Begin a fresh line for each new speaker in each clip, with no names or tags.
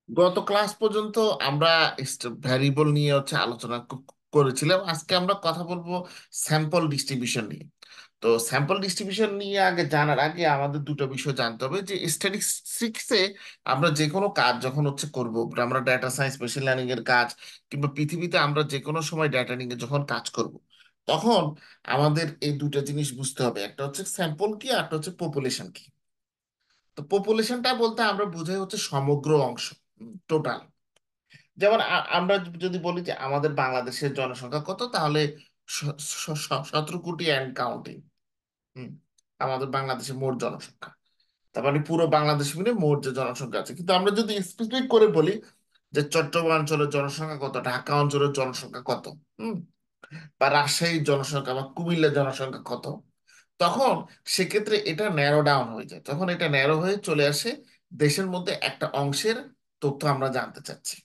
গত ক্লাস পর্যন্ত আমরা ভ্যারিয়েবল নিয়ে আলোচনা করেছিলাম। আজকে আমরা কথা বলবো স্যাম্পল ডিস্ট্রিবিউশন নিয়ে। তো স্যাম্পল ডিস্ট্রিবিউশন নিয়ে আগে জানার আগে আমাদের দুটো বিষয় জানতে হবে যে স্ট্যাটিস্টিক্সে আমরা যে কোনো কাজ যখন করব, আমরা ডেটা সায়েন্স মেশিন লার্নিং এর কাজ কিংবা পৃথিবীতে আমরা যে কোনো সময় ডেটা নিয়ে যখন কাজ করব, তখন আমাদের এই দুটো জিনিস বুঝতে হবে। একটা হচ্ছে স্যাম্পল কি, আর একটা হচ্ছে পপুলেশন কি। তো পপুলেশনটা বলতে আমরা বুঝাই সমগ্র অংশ, টোটাল। যেমন আমরা যদি বলি যে আমাদের বাংলাদেশের জনসংখ্যা কত, তাহলে 17 কোটি অ্যান্ড কাউন্টিং। আমাদের বাংলাদেশের মোট জনসংখ্যা, তার মানে পুরো বাংলাদেশ মিলে মোট যে জনসংখ্যা আছে। কিন্তু আমরা যদি স্পেসিফিক করে বলি যে চট্টগ্রাম অঞ্চলের জনসংখ্যা কত, ঢাকা অঞ্চলের জনসংখ্যা কত, হুম বা রাজশাহীর জনসংখ্যা বা কুমিল্লার জনসংখ্যা কত, তখন সেক্ষেত্রে এটা ন্যারো ডাউন হয়ে যায়। তখন এটা ন্যারো হয়ে চলে আসে দেশের মধ্যে একটা অংশের তথ্য আমরা জানতে চাচ্ছি।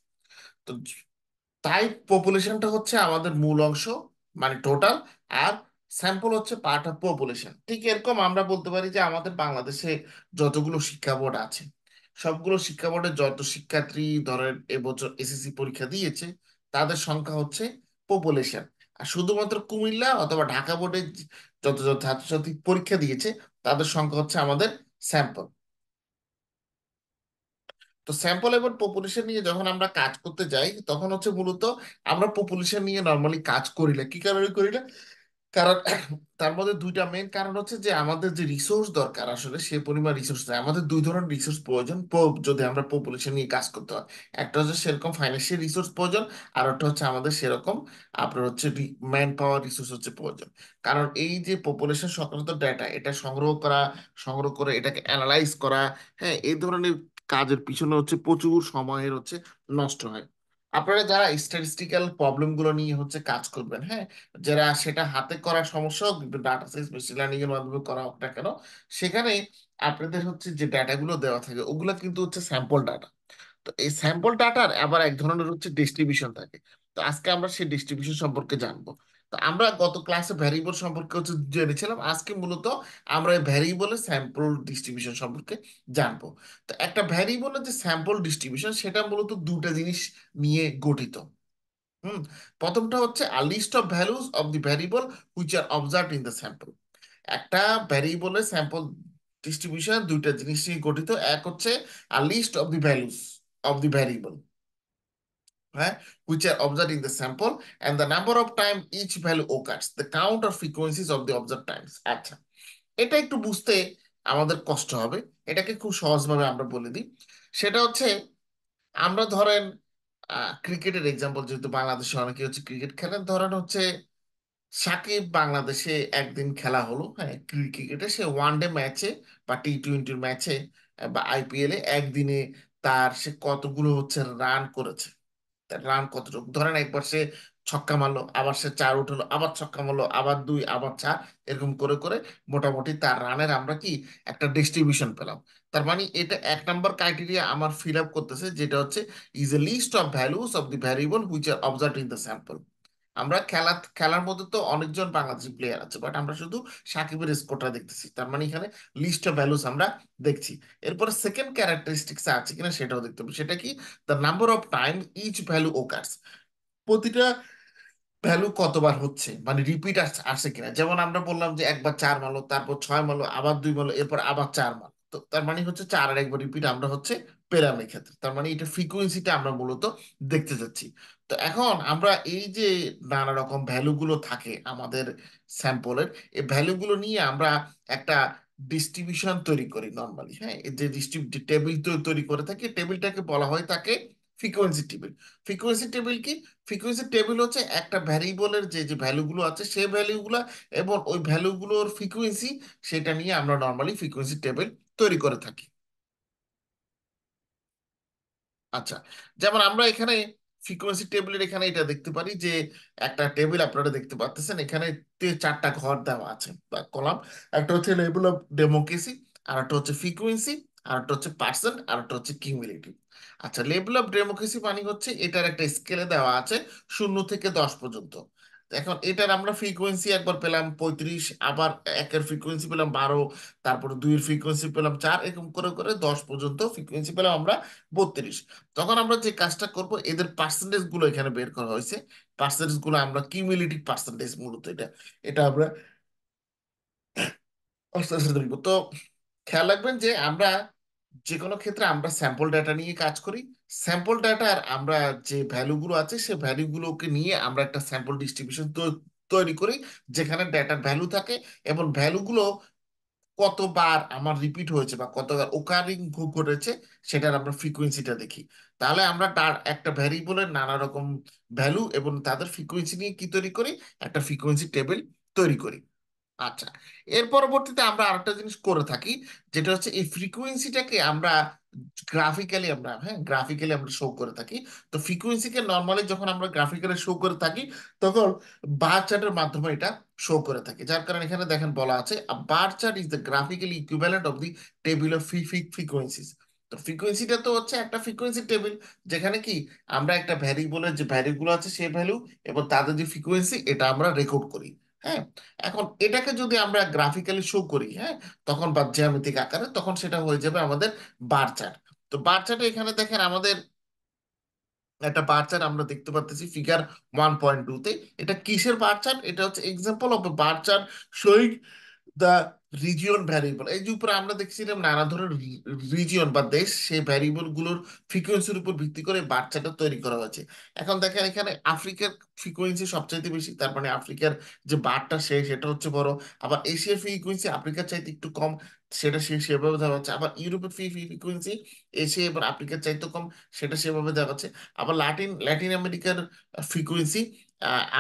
তো তাই পপুলেশনটা আমাদের মূল অংশ, মানে টোটাল। আর স্যাম্পল পার্ট অফ পপুলেশন। ঠিক এরকম আমরা বলতে পারি যে আমাদের বাংলাদেশে যতগুলো শিক্ষা বোর্ড আছে, সবগুলো শিক্ষা বোর্ডের যত শিক্ষার্থী ধরেন এবছর এসএসসি পরীক্ষা দিয়েছে, তাদের সংখ্যা পপুলেশন। আর শুধুমাত্র কুমিল্লা অথবা ঢাকা বোর্ডে যত যত ছাত্রছাত্রী পরীক্ষা দিয়েছে, তাদের সংখ্যা আমাদের স্যাম্পল। তো স্যাম্পল এবং পপুলেশন নিয়ে যখন আমরা কাজ করতে যাই, তখন মূলত আমরা পপুলেশন নিয়ে নর্মালি কাজ করি না। কি কারণে করি না? কারণ তার মধ্যে দুইটা মেইন কারণ যে আমাদের যে রিসোর্স দরকার, আসলে সে পরিমাণ রিসোর্স নেই। আমাদের দুই ধরনের রিসোর্স প্রয়োজন যদি আমরা পপুলেশন নিয়ে কাজ করতে হয়। একটা সেরকম ফাইন্যান্সিয়াল রিসোর্স প্রয়োজন, আর একটা আমাদের সেরকম আপনার ম্যান পাওয়ার রিসোর্স প্রয়োজন। কারণ এই যে পপুলেশন সংক্রান্ত ডেটা, এটা সংগ্রহ করে এটাকে অ্যানালাইজ করা, হ্যাঁ, এই ধরনের কাজের পিছনে প্রচুর সময়ের নষ্ট হয়। আপনারা যারা স্ট্যাটিস্টিক্যাল প্রবলেম গুলো নিয়ে কাজ করবেন, হ্যাঁ, যারা সেটা হাতে করা সমস্যা হোক, ডাটা সাইন্স মেশিন লার্নিং এর মাধ্যমে করা হোক না কেন, সেখানে আপনাদের যে ডাটাগুলো দেওয়া থাকে ওগুলো কিন্তু স্যাম্পল ডাটা। তো এই স্যাম্পল ডাটার আবার এক ধরনের ডিস্ট্রিবিউশন থাকে। তো আজকে আমরা সেই ডিস্ট্রিবিউশন সম্পর্কে জানবো। তো আমরা গত ক্লাসে ভ্যারিয়েবল সম্পর্কে জেনেছিলাম। আজকে মূলত আমরা এই ভ্যারিয়েবলের স্যাম্পল ডিস্ট্রিবিউশন সম্পর্কে জানবো। তো একটা ভ্যারিয়েবলের যে স্যাম্পল ডিস্ট্রিবিউশন, সেটা মূলত দুটো জিনিস নিয়ে গঠিত। হুম প্রথমটা a list of values of the variable which are observed in the sample. একটা ভ্যারিয়েবলের স্যাম্পল ডিস্ট্রিবিউশন দুইটা জিনিস নিয়ে গঠিত। এক a list of the values of the variable, হ্যাঁ, which are observed in the sample, and the number of time each value occurs, the count or frequencies of the observed times. আচ্ছা, এটা একটু বুঝতে আমাদের কষ্ট হবে। এটাকে খুব সহজভাবে আমরা বলে দিই। সেটা আমরা ধরেন ক্রিকেটের এক্সাম্পল, যেহেতু বাংলাদেশে অনেকে ক্রিকেট খেলেন, ধরেন সাকিব বাংলাদেশে একদিন খেলা হলো, হ্যাঁ, ক্রিকেটে সে ওয়ান ডে ম্যাচে বা টি-20 ম্যাচে বা আইপিএল এ একদিনে সে কতগুলো রান করেছে। তার রান কতটুকু, ধরেন একবার সে ছক্কা মারলো, আবার সে চার উঠলো, আবার ছক্কা মারলো, আবার দুই, আবার চার, এরকম করে করে মোটামুটি তার রানের আমরা কি একটা ডিস্ট্রিবিউশন পেলাম। তার মানে এটা এক নম্বর ক্রাইটেরিয়া আমার ফিল আপ করতেছে, যেটা is a list of values of the variable which are observed in the sample. আমরা খেলার মধ্যে তো অনেকজন বাংলাদেশি প্লেয়ার আছে, বাট আমরা শুধু সাকিবের স্কোরটা দেখতেছি। তার মানে এখানে লিস্ট অফ ভ্যালুস আমরা দেখছি। এরপরে সেকেন্ড ক্যারেক্টারিস্টিক্স আছে কিনা সেটাও দেখতে হবে। সেটা কি? The number of time each value occurs. প্রতিটা ভ্যালু কতবার মানে রিপিট আসছে কিনা। যেমন আমরা বললাম যে একবার চার মারলো, তারপর ছয় মারলো, আবার দুই মারলো, এরপর আবার চার মারলো। তো তার মানে চার আর একবার রিপিট আমরা পেলাম এক্ষেত্রে। তার মানে এটা ফ্রিকুয়েন্সিটা আমরা মূলত দেখতে যাচ্ছি। তো এখন আমরা এই যে নানা রকম ভ্যালুগুলো থাকে আমাদের স্যাম্পলের, এই ভ্যালুগুলো নিয়ে আমরা একটা ডিস্ট্রিবিউশন তৈরি করি নর্মালি। হ্যাঁ, এই যে টেবিল তৈরি করে থাকি, টেবিলটাকে বলা হয় তাকে ফ্রিকোয়েন্সি টেবিল। ফ্রিকোয়েন্সি টেবিল কি? ফ্রিকোয়েন্সি টেবিল একটা ভ্যারিয়েবলের যে যে ভ্যালুগুলো আছে, সেই ভ্যালুগুলো এবং ওই ভ্যালুগুলোর ফ্রিকোয়েন্সি, সেটা নিয়ে আমরা নর্মালি ফ্রিকোয়েন্সি টেবিল তৈরি করে থাকি। আচ্ছা, যেমন আমরা এখানে ফ্রিকোয়েন্সি টেবিলের এখানে এটা দেখতে পারি যে একটা টেবিল আপনারা দেখতে পাচ্ছেন। এখানে চারটা ঘর দেওয়া আছে বা কলাম। একটা লেভেল অফ ডেমোক্রেসি, আর একটা ফ্রিকোয়েন্সি, আর একটা পার্সেন্ট, আর একটা কিউমুলেটিভ। আচ্ছা, লেভেল অফ ডেমোক্রেসি মানে এটার একটা স্কেলে দেওয়া আছে 0 থেকে 10 পর্যন্ত। এখন এটার আমরা ফ্রিকোয়েন্সি একবার পেলাম 35, আবার একের ফ্রিকোয়েন্সি পেলাম 12, তারপরে দুইয়ের ফ্রিকোয়েন্সি পেলাম 4, এরকম করে করে 10 পর্যন্ত ফ্রিকোয়েন্সি পেলাম আমরা 32। তখন আমরা যে কাজটা করব, এদের পার্সেন্টেজ গুলো এখানে বের করা হয়েছে। পার্সেন্টেজ গুলো আমরা কিউমুলেটিভ পার্সেন্টেজ, মূলত এটা এটা আমরা আস্তে আস্তে দেখবো। তো খেয়াল রাখবেন যে আমরা যে কোনো ক্ষেত্রে আমরা স্যাম্পল ডাটা নিয়ে কাজ করি। স্যাম্পল ডাটার আমরা যে ভ্যালুগুলো আছে সে ভ্যালুগুলোকে নিয়ে আমরা একটা স্যাম্পল ডিস্ট্রিবিউশন তৈরি করি, যেখানে ডাটার ভ্যালু থাকে এবং ভ্যালুগুলো কতবার আমার রিপিট হয়েছে বা কতবার ওকারিং ঘটেছে সেটার আমরা ফ্রিকোয়েন্সিটা দেখি। তাহলে আমরা তার একটা ভ্যারিয়েবলের নানা রকম ভ্যালু এবং তাদের ফ্রিকোয়েন্সি নিয়ে কি তৈরি করি, একটা ফ্রিকোয়েন্সি টেবিল তৈরি করি। আচ্ছা, এর পরবর্তীতে আমরা আরেকটা জিনিস করে থাকি, যেটা হচ্ছে এই ফ্রিকোয়েন্সিটাকে আমরা গ্রাফিক্যালি আমরা হ্যাঁ গ্রাফিক্যালি আমরা শো করে থাকি। তো ফ্রিকোয়েন্সিকে নর্মালি যখন আমরা গ্রাফিক্যালি শো করে থাকি, তখন বার চার্টের মাধ্যমে এটা শো করে থাকি। যার কারণে এখানে দেখেন বলা আছে bar chart is the graphically equivalent of the table of frequencies. তো ফ্রিকোয়েন্সিটা তো হচ্ছে একটা ফ্রিকোয়েন্সি টেবিল, যেখানে কি আমরা একটা ভ্যারিয়েবলের যে ভ্যালুগুলো আছে সেই ভ্যালু এবং তাদের যে ফ্রিকোয়েন্সি এটা আমরা রেকর্ড করি। হ্যাঁ, এখন এটাকে যদি আমরা গ্রাফিক্যালি শো করি, হ্যাঁ, তখন বা জ্যামিতিক আকারে, তখন সেটা হয়ে যাবে আমাদের বার চার্ট। তো বার চার্টে এখানে দেখেন আমাদের একটা বার চার্ট আমরা দেখতে পাচ্ছি ফিগার 1.2-তে। এটা কিসের বার চার্ট? এটা হচ্ছে example of bar chart showing the region variable. এই যে উপরে আমরা দেখছিলাম নানা ধরনের রিজিয়ন বা দেশ, সেই ভ্যারিয়েবল গুলোর ফ্রিকোয়েন্সির উপর ভিত্তি করে বাচ্চাটা তৈরি করা হয়েছে। এখন দেখেন এখানে আফ্রিকার ফ্রিকোয়েন্সি সবচাইতে বেশি, তার মানে আফ্রিকার যে বারটা সেটা হচ্ছে বড়। আবার এশিয়ার ফ্রিকোয়েন্সি আফ্রিকার চাইতে একটু কম, সেটা সেভাবে দেওয়া হচ্ছে। আবার ইউরোপের ফ্রিকোয়েন্সি এশিয়া এবার আফ্রিকার চাইতে কম, সেটা সেভাবে দেওয়া হচ্ছে। আবার ল্যাটিন আমেরিকার ফ্রিকোয়েন্সি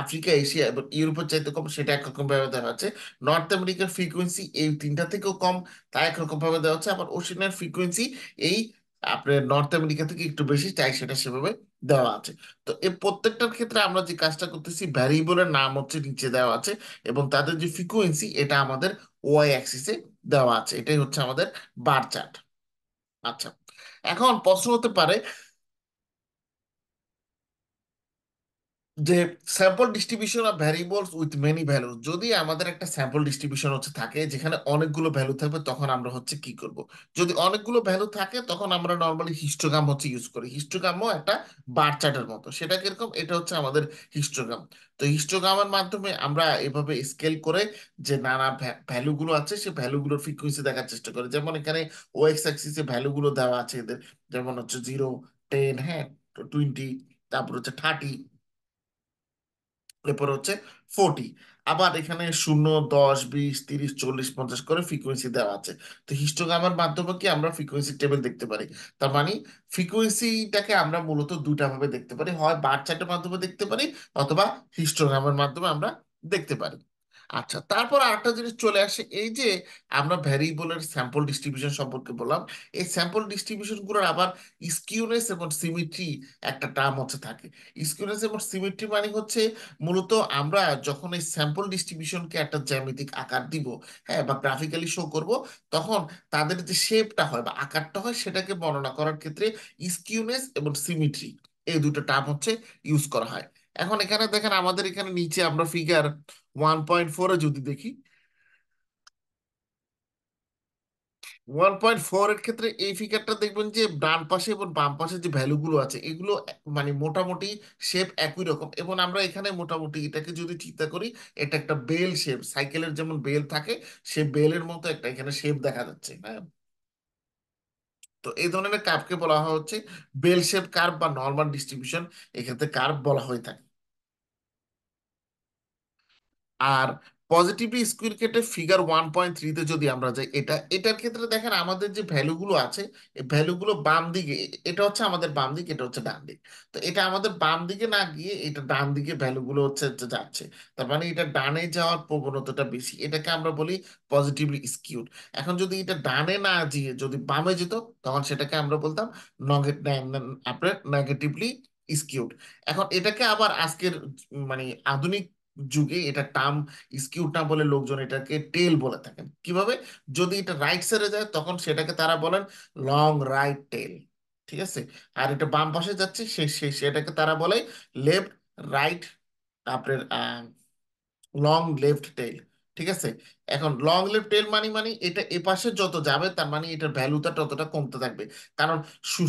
আফ্রিকা, এশিয়া এবং ইউরোপের চাইতে কম, সেটা একরকম ভাবে দেওয়া হচ্ছে। নর্থ আমেরিকার ফ্রিকোয়েন্সি এই তিনটা থেকেও কম, তা একরকম ভাবে দেওয়া হচ্ছে। আবার ওশেনিয়ার ফ্রিকোয়েন্সি এই আপনার নর্থ আমেরিকা থেকে একটু বেশি, তাই সেটা সেভাবে দেওয়া আছে। তো এই প্রত্যেকটার ক্ষেত্রে আমরা যে কাজটা করতেছি, ভ্যারিয়েবলের নাম হচ্ছে নিচে দেওয়া আছে এবং তাদের যে ফ্রিকোয়েন্সি এটা আমাদের ওয়াই অ্যাক্সিসে দেওয়া আছে। এটাই হচ্ছে আমাদের বার চার্ট। আচ্ছা, এখন প্রশ্ন হতে পারে যে sample distribution of variables with many values, যদি আমাদের একটা স্যাম্পল ডিস্ট্রিবিউশন হচ্ছে থাকে যেখানে অনেকগুলো ভ্যালু থাকবে, তখন আমরা হচ্ছে কি করব? যদি অনেকগুলো ভ্যালু থাকে তখন আমরা নর্মালি হিস্টোগ্রাম হচ্ছে ইউজ করি। হিস্টোগ্রামও একটা বার চার্টের মতো। সেটা কিরকম? এটা হচ্ছে আমাদের হিস্টোগ্রাম। তো হিস্টোগ্রামের মাধ্যমে আমরা এভাবে স্কেল করে যে নানা ভ্যালুগুলো আছে সে ভ্যালুগুলোর ফ্রিকোয়েন্সি দেখার চেষ্টা করি। যেমন এখানে ওএক্স অ্যাক্সিসে ভ্যালুগুলো দেওয়া আছে এদের, যেমন হচ্ছে 0, 10, হ্যাঁ, 20, তারপর হচ্ছে 30, এরপর হচ্ছে 40। আবার এখানে 0, 10, 20, 30, 40, 50 করে ফ্রিকোয়েন্সি দেওয়া আছে। তো হিস্টোগ্রামের মাধ্যমে কি আমরা ফ্রিকোয়েন্সি টেবিল দেখতে পারি। তার মানে ফ্রিকোয়েন্সিটাকে আমরা মূলত দুটা ভাবে দেখতে পারি, হয় বার চার্টের মাধ্যমে দেখতে পারি অথবা হিস্টোগ্রামের মাধ্যমে আমরা দেখতে পারি। আচ্ছা, তারপর আরেকটা জিনিস চলে আসে, এই যে আমরা ভ্যারিয়েবলের স্যাম্পল ডিস্ট্রিবিউশন সম্পর্কে বললাম। এই স্যাম্পল ডিস্ট্রিবিউশন গুলোর আবার স্কিউনেস এবং সিমিট্রি একটা টার্ম হচ্ছে থাকে। স্কিউনেস এবং সিমিট্রি মানে হচ্ছে মূলত আমরা যখন এই স্যাম্পল ডিস্ট্রিবিউশনকে একটা জ্যামিতিক আকার দিব, হ্যাঁ, বা গ্রাফিক্যালি শো করব, তখন তাদের যে শেপটা হয় বা আকারটা হয় সেটাকে বর্ণনা করার ক্ষেত্রে স্কিউনেস এবং সিমিট্রি এই দুটো টার্ম হচ্ছে ইউজ করা হয়। এখন এখানে দেখেন আমাদের এখানে নিচে আমরা ফিগার 1.4-এ যদি দেখি, 1.4 এর ক্ষেত্রে এই ফিগারটা দেখবেন যে ডান পাশে এবং বাম পাশে যে ভ্যালুগুলো আছে এগুলো মানে মোটামুটি শেপ একই রকম। এবং আমরা এখানে মোটামুটি এটাকে যদি চিন্তা করি, এটা একটা বেল শেপ, সাইকেলের যেমন বেল থাকে সে বেলের মতো একটা এখানে শেপ দেখা যাচ্ছে, হ্যাঁ। তো এই ধরনের কার্ভকে বলা হয় হচ্ছে বেল শেপ কার্ভ বা নর্মাল ডিস্ট্রিবিউশন, এক্ষেত্রে কার্ভ বলা হয়ে থাকে। আর পজিটিভলি স্কুয়ার কেটে ফিগার 1.3-তে যদি আমরা যাই, এটার ক্ষেত্রে দেখেন আমাদের যে ভ্যালুগুলো আছে এই ভ্যালুগুলো বাম দিকে, এটা হচ্ছে আমাদের বাম দিক, এটা হচ্ছে ডান দিক। তো এটা আমাদের বাম দিকে না গিয়ে এটা ডান দিকে ভ্যালুগুলো হচ্ছে যাচ্ছে। তার মানে এটা ডানে যাওয়ার প্রবণতাটা বেশি, এটাকে আমরা বলি পজিটিভলি স্কিউড। এখন যদি এটা ডানে না গিয়ে যদি বামে যেত, তখন সেটাকে আমরা বলতাম আপনার নেগেটিভলি স্কিউড। এখন এটাকে আবার আজকের মানে আধুনিক যুগে এটা টার্ম স্কিউ না বলে লোকজন এটাকে টেল বলে থাকেন। কিভাবে? যদি এটা রাইট সাইডে যায় তখন সেটাকে তারা বলেন লং রাইট টেল, ঠিক আছে। আর এটা বাম পাশে যাচ্ছে সেটাকে তারা বলে লেফট রাইট আপনার লং লেফট টেল। ঠিক আছে, এখন লং লেফট টেল মানে এটা এপাশে যত যাবে তার মানে এটার ভ্যালুটা ততটা কমতে থাকবে। কারণ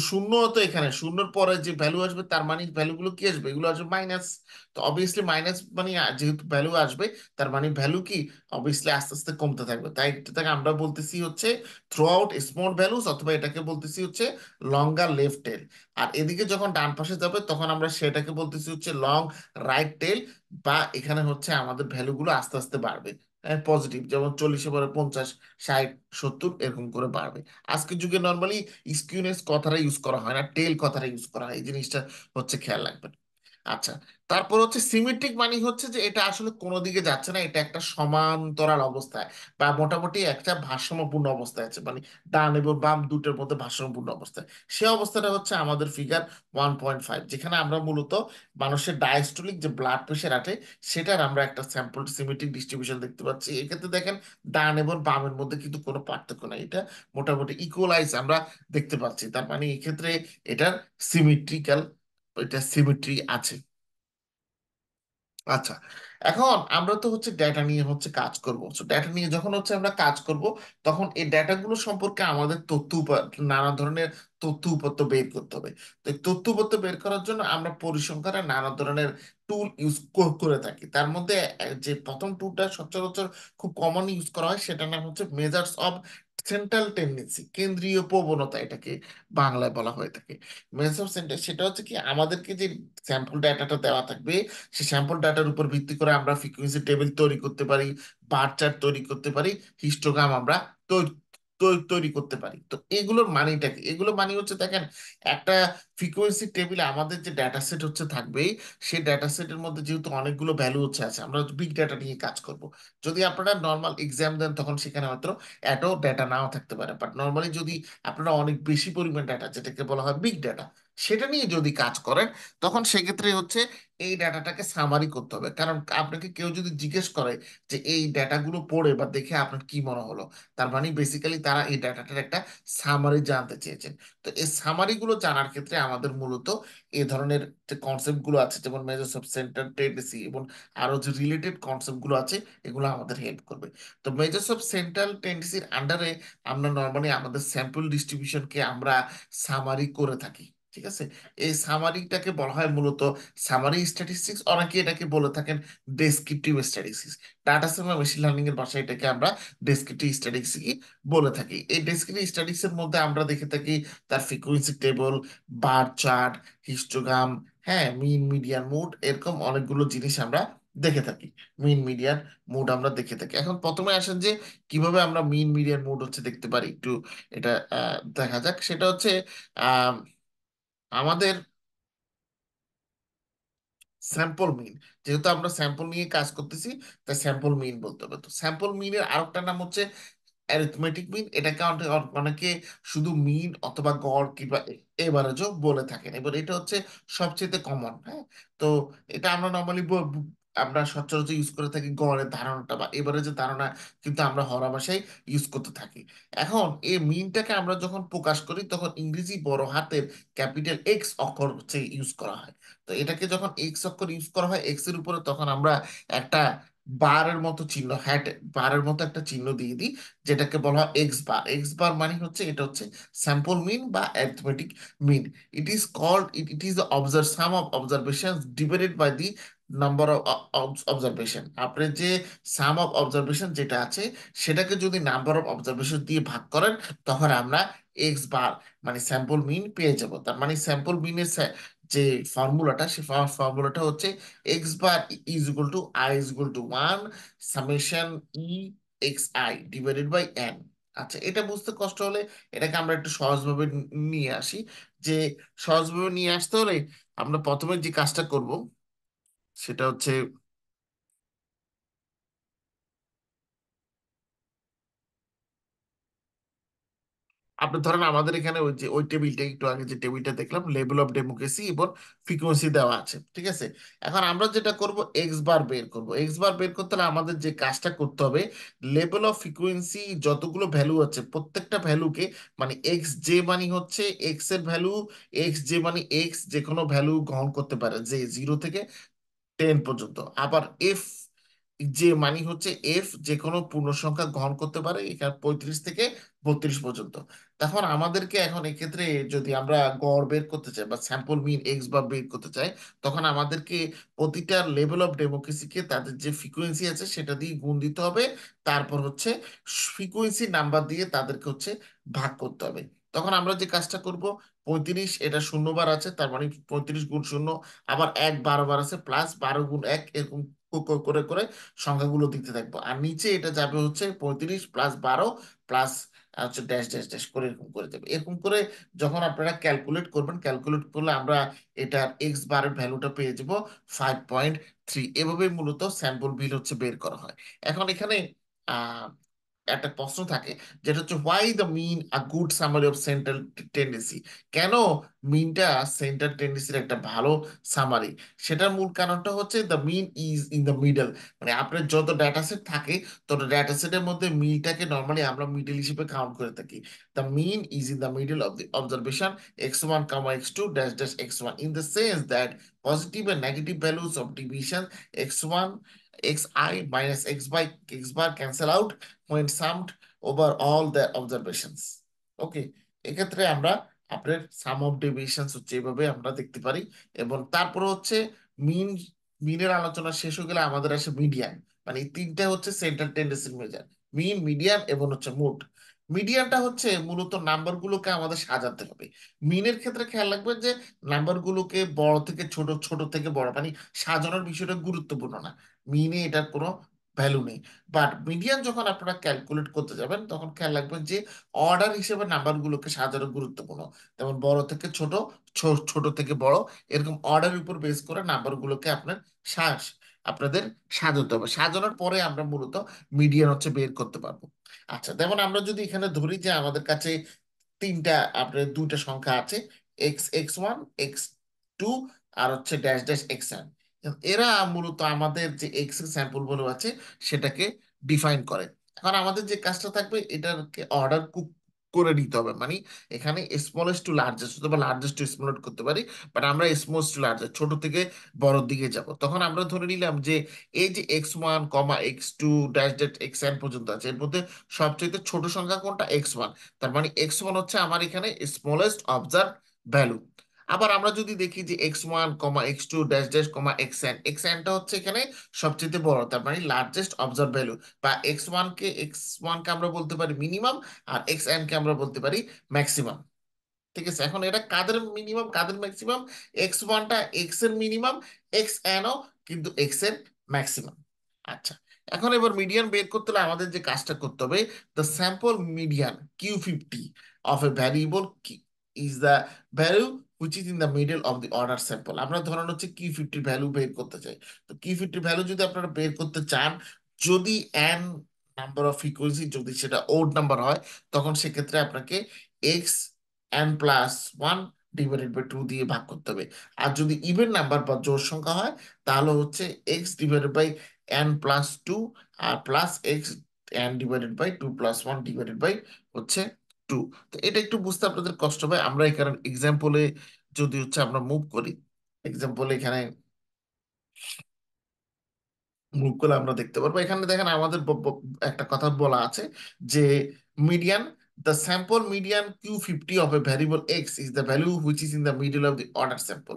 শূন্য তো এখানে, শূন্যর পরে যে ভ্যালু আসবে তার মানে ভ্যালুগুলো কি আসবে, এগুলো আসবে মাইনাস। তো অবভিয়াসলি মাইনাস মানে যেহেতু ভ্যালু আসবে, তার মানে ভ্যালু কি অবভিয়াসলি আস্তে আস্তে কমতে থাকবে। তাই এটাকে আমরা বলতেছি হচ্ছে থ্রু আউট স্মল ভ্যালুস, অথবা এটাকে বলতেছি হচ্ছে লঙ্গার লেফট টেল। আর এদিকে যখন ডান পাশে যাবে তখন আমরা সেটাকে বলতেছি হচ্ছে লং রাইট টেল। বা এখানে হচ্ছে আমাদের ভ্যালুগুলো আস্তে আস্তে বাড়বে পজিটিভ, যেমন 40-এ পরে 50, 60, 70 এরকম করে বাড়বে। আজকের যুগে নর্মালি স্কিউনেস কথাটা ইউজ করা হয় না, টেল কথাটা ইউজ করা হয়, এই জিনিসটা হচ্ছে খেয়াল রাখবেন। আচ্ছা, তারপর হচ্ছে সিমেট্রিক মানে হচ্ছে যে এটা আসলে কোনো দিকে যাচ্ছে না, এটা একটা সমান্তরাল অবস্থায় বা মোটামুটি একটা ভারসাম্যপূর্ণ অবস্থায় আছে, মানে ডান এবং বাম দুটোর মধ্যে ভারসাম্যপূর্ণ অবস্থায়। সে অবস্থাটা হচ্ছে আমাদের ফিগার 1.5, যেখানে আমরা মূলত মানুষের ডায়াস্টোলিক যে ব্লাড প্রেশার আছে সেটার আমরা একটা স্যাম্পল সিমেট্রিক ডিস্ট্রিবিউশন দেখতে পাচ্ছি। এক্ষেত্রে দেখেন ডান এবং বামের মধ্যে কিন্তু কোনো পার্থক্য নাই, এটা মোটামুটি ইকুয়ালাইজ আমরা দেখতে পাচ্ছি। তার মানে এক্ষেত্রে এটার সিমেট্রিক্যাল, এটা সিমেট্রি আছে। আচ্ছা, এখন আমরা তো হচ্ছে ডেটা নিয়ে হচ্ছে কাজ করব। তো ডেটা নিয়ে যখন হচ্ছে আমরা কাজ করব, তখন এই ডেটাগুলো সম্পর্কে আমাদের নানা ধরনের তথ্য উপাত্ত বের করতে হবে। তো এই তথ্য উপাত্ত বের করার জন্য আমরা পরিসংখ্যানে নানা ধরনের টুল ইউজ করে থাকি। তার মধ্যে যে প্রথম টুলটা সচরাচর খুব কমন ইউজ করা হয় সেটার নাম হচ্ছে মেজার্স অফ সেন্ট্রাল টেন্ডেন্সি, কেন্দ্রীয় প্রবণতা এটাকে বাংলায় বলা হয়ে থাকে। মেজার্স অফ সেন্টার সেটা হচ্ছে কি, আমাদেরকে যে স্যাম্পল ডাটাটা দেওয়া থাকবে সেই স্যাম্পল ডাটার উপর ভিত্তি করে আমরা ফ্রিকোয়েন্সি টেবিল তৈরি করতে পারি, বার চার্ট তৈরি করতে পারি, হিস্টোগ্রাম আমরা তৈ- তৈরি করতে পারি। তো এগুলোর মানেটা কি, এগুলো মানে হচ্ছে দেখেন, একটা ফ্রিকোয়েন্সি টেবিলে আমাদের যে ডাটা সেট হচ্ছে থাকবে, সেই ডাটা সেটের মধ্যে যেহেতু অনেকগুলো ভ্যালু হচ্ছে আছে, আমরা বিগ ডাটা নিয়ে কাজ করব। যদি আপনারা নর্মাল এক্সাম দেন তখন সেখানে মাত্র এত ডাটা নাও থাকতে পারে, বাট নর্মালি যদি আপনারা অনেক বেশি পরিমাণ ডাটা, যেটাকে বলা হয় বিগ ডাটা, সেটা নিয়ে যদি কাজ করেন, তখন সেক্ষেত্রে হচ্ছে এই ডাটাটাকে সামারি করতে হবে। কারণ আপনাকে কেউ যদি জিজ্ঞেস করে যে এই ডাটাগুলো পড়ে বা দেখে আপনার কি মনে হলো, তার মানে বেসিক্যালি তারা এই ডাটাটার একটা সামারি জানতে চেয়েছেন। তো এই সামারিগুলো জানার ক্ষেত্রে আমাদের মূলত এই ধরনের যে কনসেপ্ট গুলো আছে, যেমন মেজার্স অফ সেন্টার টেন্ডেন্সি এবং আরো যে রিলেটেড কনসেপ্ট গুলো আছে, এগুলো আমাদের হেল্প করবে। তো মেজার্স অফ সেন্ট্রাল টেন্ডেন্সির আন্ডারে আমরা নর্মালি আমাদের স্যাম্পল ডিস্ট্রিবিউশনকে আমরা সামারি করে থাকি। ঠিক আছে, এই সামারিটাকে বলা হয় মূলত সামারি স্ট্যাটিস্টিক্স, অনেকে এটাকে বলে থাকেন ডেসক্রিপটিভ স্ট্যাটিস্টিক্স। ডাটা সায়েন্স বা মেশিন লার্নিং এর ভাষায় এটাকে আমরা ডেসক্রিপটিভ স্ট্যাটিস্টিক্স বলে থাকি। এই ডেসক্রিপটিভ স্ট্যাটিস্টিক্স এর মধ্যে আমরা দেখে থাকি তার frequency table, bar chart, histogram, হ্যাঁ, মিন মিডিয়ান মুড, এরকম অনেকগুলো জিনিস আমরা দেখে থাকি। মিন মিডিয়ান মুড আমরা দেখে থাকি। এখন প্রথমে আসেন যে কিভাবে আমরা মিন মিডিয়ান মুড হচ্ছে দেখতে পারি, একটু এটা দেখা যাক। সেটা হচ্ছে আহ আমাদের স্যাম্পল মিন, যেহেতু আমরা স্যাম্পল নিয়ে কাজ করতেছি, তাই স্যাম্পল মিন বলতে হবে। তো স্যাম্পল মিনের আরেকটা নাম হচ্ছে অ্যারিথমেটিক মিন। এটাকে অনেকে শুধু মিন অথবা গড় কিংবা এভারেজও বলে থাকেন। এবার এটা হচ্ছে সবচেয়ে কমন, হ্যাঁ। তো এটা আমরা নর্মালি আমরা সচরাচর ইউজ করে থাকি গড়ের ধারণাটা বা এভারেজের ধারণা, কিন্তু আমরা হরা ভাষায় ইউজ করতে থাকি। এখন এই মিনটাকে আমরা যখন প্রকাশ করি তখন ইংরেজি বড় হাতের ক্যাপিটাল এক্স অক্ষর হচ্ছে ইউজ করা হয়। তো এটাকে যখন এক্স অক্ষর ইউজ করা হয় এক্স এর উপরে, তখন আমরা একটা বারের মতো চিহ্ন, হ্যাট বারের মতো একটা চিহ্ন দিয়ে দিই, যেটাকে বলা হয় এক্স বার। এক্স বার মানে হচ্ছে এটা হচ্ছে স্যাম্পল মিন বা arithmetic mean. It is called, it is the sum of observation divided by the number of observation. আপনার যে সাম অফ অবজারভেশন যেটা আছে, সেটাকে যদি নাম্বার অফ অবজারভেশন দিয়ে ভাগ করেন, তখন আমরা এক্স বার মানে স্যাম্পল মিন পেয়ে যাব। তার মানে স্যাম্পল মিনের যে ফর্মুলাটা, সে ফর্মুলাটা হচ্ছে X bar is equal to I is equal to one summation I X I divided by N. আচ্ছা, এটা বুঝতে কষ্ট হলে এটাকে আমরা একটু সহজভাবে নিয়ে আসি। যে সহজভাবে নিয়ে আসতে হলে আমরা প্রথমে যে কাজটা করব সেটা হচ্ছে, আপনি ধরেন আমাদের এখানে ওই যে ওই টেবিলটা, একটু আগে যে টেবিলটা দেখলাম, লেভেল অফ ডেমোক্রেসি এবং ফ্রিকোয়েন্সি দেওয়া আছে। ঠিক আছে, এখন আমরা যেটা করব এক্স বার বের করব। এক্স বার বের করতে হলে আমাদের যে কাজটা করতে হবে, লেভেল অফ ফ্রিকোয়েন্সি যতগুলো ভ্যালু আছে প্রত্যেকটা ভ্যালুকে, মানে এক্স জে মানে হচ্ছে এক্স এর ভ্যালু, এক্স জে মানে এক্স যে কোনো ভ্যালু গ্রহণ করতে পারে, যে জিরো থেকে 10 পর্যন্ত। আবার এফ, যে মানে হচ্ছে এফ যে কোনো পূর্ণ সংখ্যা গ্রহণ করতে পারে, এখানে 35 থেকে 32 পর্যন্ত। তখন আমাদেরকে এখন এক্ষেত্রে যদি আমরা গড় বের করতে চাই বা স্যাম্পল মিন এক্স বা বের করতে চাই, তখন আমাদেরকে প্রতিটা লেভেল অফ ডেমোক্রেসিকে তাদের যে ফ্রিকোয়েন্সি আছে সেটা দিয়ে গুণ দিতে হবে। তারপর হচ্ছে ফ্রিকোয়েন্সি নাম্বার দিয়ে তাদেরকে হচ্ছে ভাগ করতে হবে। তখন আমরা যে কাজটা করব, 35 এটা শূন্যবার আছে, তার মানে 35 গুণ শূন্য, আবার এক 12 বার আছে, প্লাস 12 গুণ 1, এরকম করে করে সংখ্যাগুলো দিতে থাকবো। আর নিচে এটা যাবে হচ্ছে 35 প্লাস 12 প্লাস হচ্ছে ড্যাশ ড্যাশ ড্যাশ করে এরকম করে যাবে। এরকম করে যখন আপনারা ক্যালকুলেট করবেন, ক্যালকুলেট করলে আমরা এটার এক্স বারের ভ্যালুটা পেয়ে যাব 5.3। এভাবেই মূলত স্যাম্পল বিল হচ্ছে বের করা হয়। এখন এখানে আহ একটা প্রশ্ন থাকে, যেটা হচ্ছে why the mean a good summary of central tendency. কেন মিনটা সেন্ট্রাল টেন্ডেন্সির একটা ভালো সামারি? সেটার মূল কারণটা হচ্ছে the mean is in the middle. মানে আপনার যত ডেটা সেট থাকে, তত ডেটা সেটের মধ্যে মিলটাকে নর্মালি আমরা মিডল হিসেবে কাউন্ট করে থাকি। The mean is in the middle of the observation x1 x2 dash dash x1, in the sense that positive and negative values of division x1 xi minus x by x bar cancel out when summed over all the observations. ওকে, এক্ষেত্রে আমরা আপনার সাম of deviations হচ্ছে এইভাবে আমরা দেখতে পারি। এবং তারপর হচ্ছে মিন, মিনের আলোচনা শেষ হয়ে গেলে আমাদের আসে মিডিয়ান। মানে এই তিনটা হচ্ছে সেন্ট্রাল টেন্ডেন্সি মেজার: মিন, মিডিয়ান এবং হচ্ছে মোড। মিডিয়ানটা হচ্ছে মূলত নাম্বারগুলোকে আমাদের সাজাতে হবে। মিনের ক্ষেত্রে খেয়াল রাখবেন যে নাম্বারগুলোকে বড় থেকে ছোট, ছোট থেকে বড়, মানে সাজানোর বিষয়টা গুরুত্বপূর্ণ না, মিনে এটার কোনো ভ্যালু নেই। বাট মিডিয়ান যখন আপনারা ক্যালকুলেট করতে যাবেন, তখন খেয়াল রাখবেন যে অর্ডার হিসেবে নাম্বারগুলোকে সাজানো গুরুত্বপূর্ণ। যেমন বড় থেকে ছোট, ছোট থেকে বড়, এরকম অর্ডারের উপর বেস করে নাম্বারগুলোকে আপনার সাজ আপনাদের সাজাতে হবে। সাজানোর পরে আমরা মূলত মিডিয়ান হচ্ছে বের করতে পারবো। আচ্ছা, যেমন আমরা যদি এখানে ধরি যে আমাদের কাছে তিনটা, আপনার দুইটা সংখ্যা আছে, x1 x2 আর হচ্ছে ড্যাশ ড্যাশ xn। এরা মূলত আমাদের যে এক্স এর স্যাম্পল গুলো আছে সেটাকে ডিফাইন করে। এখন আমাদের যে কাজটা থাকবে, এটাকে অর্ডার করে নিতে হবে। মানে এখানে স্মলেস্ট টু লার্জেস্ট অথবা লার্জেস্ট টু স্মলেস্ট করতে পারি, বাট আমরা স্মলেস্ট টু লার্জেস্ট, ছোট থেকে বড়র দিকে যাব। তখন আমরা ধরে নিলাম যে এই যে x1 x2 dash dash xn পর্যন্ত আছে, এর মধ্যে সবচেয়ে ছোট সংখ্যা কোনটা? x1। তার মানে x1 হচ্ছে আমার এখানে স্মলেস্ট অবজার্ভ ভ্যালু। আবার আমরা যদি দেখি যে x1 x2 ড্যাশ ড্যাশ xnটা হচ্ছে এখানে সবচেয়ে বড়, তার মানে লার্জেস্ট অবজার্ভ ভ্যালু। বা এক্স ওয়ান কে আমরা বলতে পারি মিনিমাম, আর xn কে আমরা বলতে পারি ম্যাক্সিমাম। ঠিক আছে, এখন এটা কাদের মিনিমাম কাদের ম্যাক্সিমাম? x1টা এক্স এর মিনিমাম, xnও কিন্তু এক্স এর ম্যাক্সিমাম। আচ্ছা, এখন এবার মিডিয়ান বের করতে হলে আমাদের যে কাজটা করতে হবে, the sample median Q50 of a variable is the value which is in the middle of the order sample. আমরা ধরেন হচ্ছে Q50 ভ্যালু বের করতে চাই। তো Q50 ভ্যালু যদি আপনারা বের করতে চান, যদি n নাম্বার অফ ফ্রিকোয়েন্সি, যদি সেটা ওড নাম্বার হয়, তখন সেক্ষেত্রে আপনাকে এক্স n+1 ডিভাইডেড বাই 2 দিয়ে ভাগ করতে হবে। আর যদি ইভেন নাম্বার বা জোড় সংখ্যা হয়, তাহলে হচ্ছে এক্স ডিভাইডেড বাই n+2 আর plus X n/2 + 1 divided by হচ্ছে 2। তো এটা একটু বুঝতে আপনাদের কষ্ট হবে। আমরা এখানে এক্সাম্পলে যদি হচ্ছে আমরা মুভ করি, এক্সাম্পলে এখানে মুভ করলে আমরা দেখতে পারবো। এখানে দেখেন আমাদের একটা কথা বলা আছে যে median, the sample median Q50 of a variable x is the value which is in the middle of the order sample.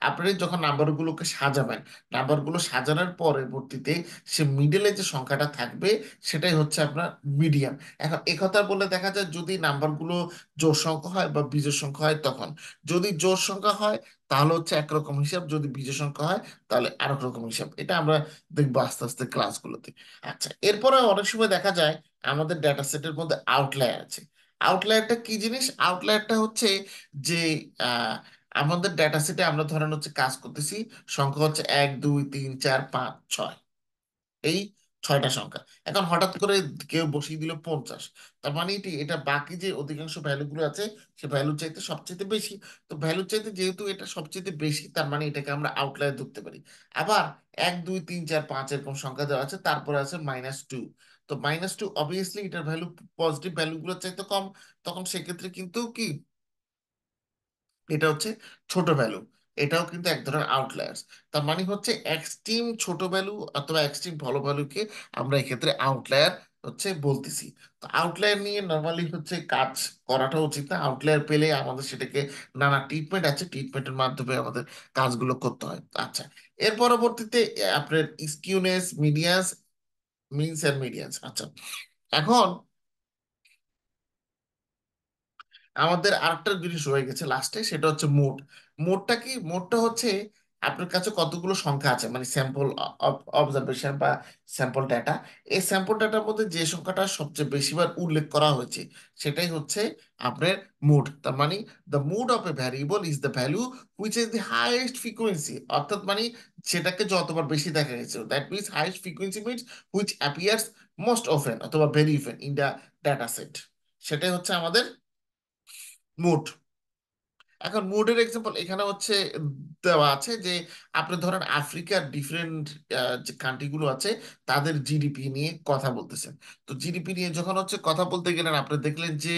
আপনি যখন নাম্বারগুলোকে সাজাবেন, নাম্বারগুলো সাজানোর পরবর্তীতে সে মিডলে যে সংখ্যাটা থাকবে, সেটাই হচ্ছে আপনার মিডিয়ান। এখন একথা বলে দেখা যায় যদি নাম্বারগুলো জোড় সংখ্যা হয় বা বিজোড় সংখ্যা হয়, তখন যদি জোড় সংখ্যা হয় তাহলে হচ্ছে একরকম হিসাব, যদি বিজোড় সংখ্যা হয় তাহলে আরেক রকম হিসাব। এটা আমরা দেখবো আস্তে আস্তে ক্লাসগুলোতে। আচ্ছা, এরপরে অনেক সময় দেখা যায় আমাদের ডেটা সেটের মধ্যে আউটলায়ার আছে। আউটলায়ারটা কি জিনিস? আউটলায়ারটা হচ্ছে যে আহ, আমাদের ডেটা সেটে আমরা ধরেন হচ্ছে কাজ করতেছি, সংখ্যা হচ্ছে 1 2 3 4 5 6, এই 6টা সংখ্যা। এখন হঠাৎ করে কেউ বসিয়ে দিল 50, তার মানে এটি এটা বাকি যে অধিকাংশ ভ্যালুগুলো আছে সে ভ্যালু চাইতে সবচেয়ে বেশি। তো ভ্যালু চাইতে যেহেতু এটা সবচেয়ে বেশি, তার মানে এটাকে আমরা আউটলায়ার ধরতে পারি। আবার 1 2 3 4 5 এরকম সংখ্যা দেওয়া আছে, তারপরে আছে -2। তো -2 অবভিয়াসলি এটার ভ্যালু পজিটিভ ভ্যালুগুলো চাইতে কম, তখন সেক্ষেত্রে কিন্তু কি এটা হচ্ছে ছোট ভ্যালু। এটাও কিন্তু এক ধরনের আউটলায়ার্স। তার মানে হচ্ছে এক্সট্রিম ছোট ভ্যালু অথবা এক্সট্রিম ভালো ভ্যালুকে আমরা এক্ষেত্রে আউটলায়ার হচ্ছে বলতেছি। তো আউটলায়ার নিয়ে নর্মালি হচ্ছে কাজ করাটা উচিত না। আউটলায়ার পেলে আমাদের সেটাকে নানা ট্রিটমেন্ট আছে, ট্রিটমেন্টের মাধ্যমে আমাদের কাজগুলো করতে হয়। আচ্ছা, এর পরবর্তীতে আপনার স্কিউনেস, মিডিয়াস, মিনস এন্ড মিডিয়ান্স। আচ্ছা, এখন আমাদের আরেকটা জিনিস রয়ে গেছে লাস্টে, সেটা হচ্ছে মোড। মোডটা কি? মোডটা হচ্ছে আপনার কাছে কতগুলো সংখ্যা আছে, মানে স্যাম্পল অবজারভেশন বা স্যাম্পল ডাটা। এই স্যাম্পল ডাটার মধ্যে যে সংখ্যাটা সবচেয়ে বেশিবার উল্লেখ করা হয়েছে সেটাই হচ্ছে আপনার মোড। তার মানে the mode of a variable is the value which is the highest frequency, অর্থাৎ মানে সেটাকে যতবার বেশি দেখা গেছে, that means highest frequency means which appears most often অথবা very often in the data set. সেটাই হচ্ছে আমাদের মোড। এখন মুডের এক্সাম্পল এখানে হচ্ছে দেওয়া আছে যে আপনি ধরেন আফ্রিকার ডিফারেন্ট যে কান্ট্রিগুলো আছে তাদের জিডিপি নিয়ে কথা বলতেছেন। তো জিডিপি নিয়ে যখন হচ্ছে কথা বলতে গেলেন, আপনি দেখলেন যে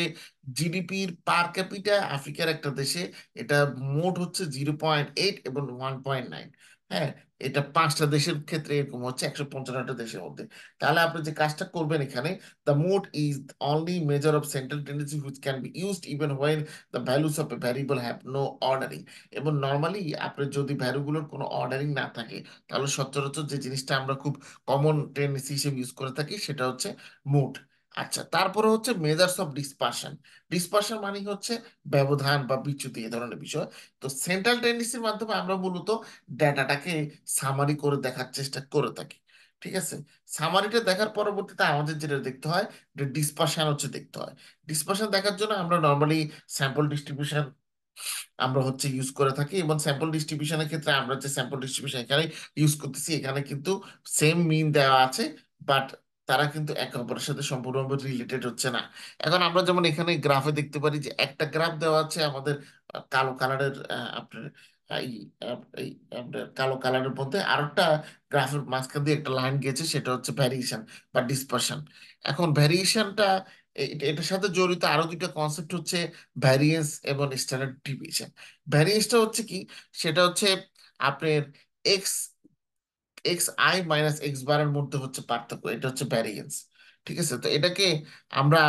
জিডিপির পার ক্যাপিটা আফ্রিকার একটা দেশে এটা মোট হচ্ছে 0.8 এবং 1.9। হ্যাঁ, এটা পাঁচটা দেশের ক্ষেত্রে এরকম হচ্ছে 155টা দেশের মধ্যে। তাহলে আপনি যে কাজটা করবেন এখানে, the mode is only measure of central tendency which can be used even when the values of a variable have no ordering। এবং নর্মালি আপনার যদি ভ্যালুগুলোর কোনো অর্ডারিং না থাকে, তাহলে সচরাচর যে জিনিসটা আমরা খুব কমন টেন্ডেন্সি হিসেবে ইউজ করে থাকি সেটা হচ্ছে মোড। আচ্ছা, তারপরে হচ্ছে মেজার্স অফ ডিসপারশন। ডিসপারশন মানে হচ্ছে ব্যবধান বা বিচ্যুতি, এ ধরনের বিষয়। তো সেন্ট্রাল টেন্ডেন্সির মাধ্যমে আমরা মূলত ডাটাটাকে সামারি করে দেখার চেষ্টা করে থাকি। ঠিক আছে, সামারিটা দেখার পরবর্তীতে আমাদের যেটা দেখতে হয়, ডিসপারশন হচ্ছে দেখতে হয়। ডিসপারশন দেখার জন্য আমরা নর্মালি স্যাম্পল ডিস্ট্রিবিউশন আমরা হচ্ছে ইউজ করে থাকি। এবং স্যাম্পল ডিস্ট্রিবিউশনের ক্ষেত্রে আমরা যে স্যাম্পল ডিস্ট্রিবিউশন এখানে ইউজ করতেছি, এখানে কিন্তু সেম মিন দেওয়া আছে, বাট তারা কিন্তু একে অপরের সাথে সম্পূর্ণভাবে রিলেটেড হচ্ছে না। এখন আমরা যেমন এখানে গ্রাফে দেখতে পারি যে একটা গ্রাফ দেওয়া আছে আমাদের কালো কালারের, আপনার এই এই আপনার কালো কালারের মধ্যে আরেকটা গ্রাফের মাঝখান দিয়ে একটা লাইন গেছে, সেটা হচ্ছে ভ্যারিয়েশন বা ডিসপারশন। এখন ভ্যারিয়েশনটা এটার সাথে জড়িত আরো দুইটা কনসেপ্ট হচ্ছে ভ্যারিয়েন্স এবং স্ট্যান্ডার্ড ডিভিয়েশন। ভ্যারিয়েন্সটা হচ্ছে কি? সেটা হচ্ছে আপনার x x I minus x বারের মধ্যে হচ্ছে পার্থক্য, এটা হচ্ছে ভ্যারিয়েন্স। ঠিক আছে, তো এটাকে আমরা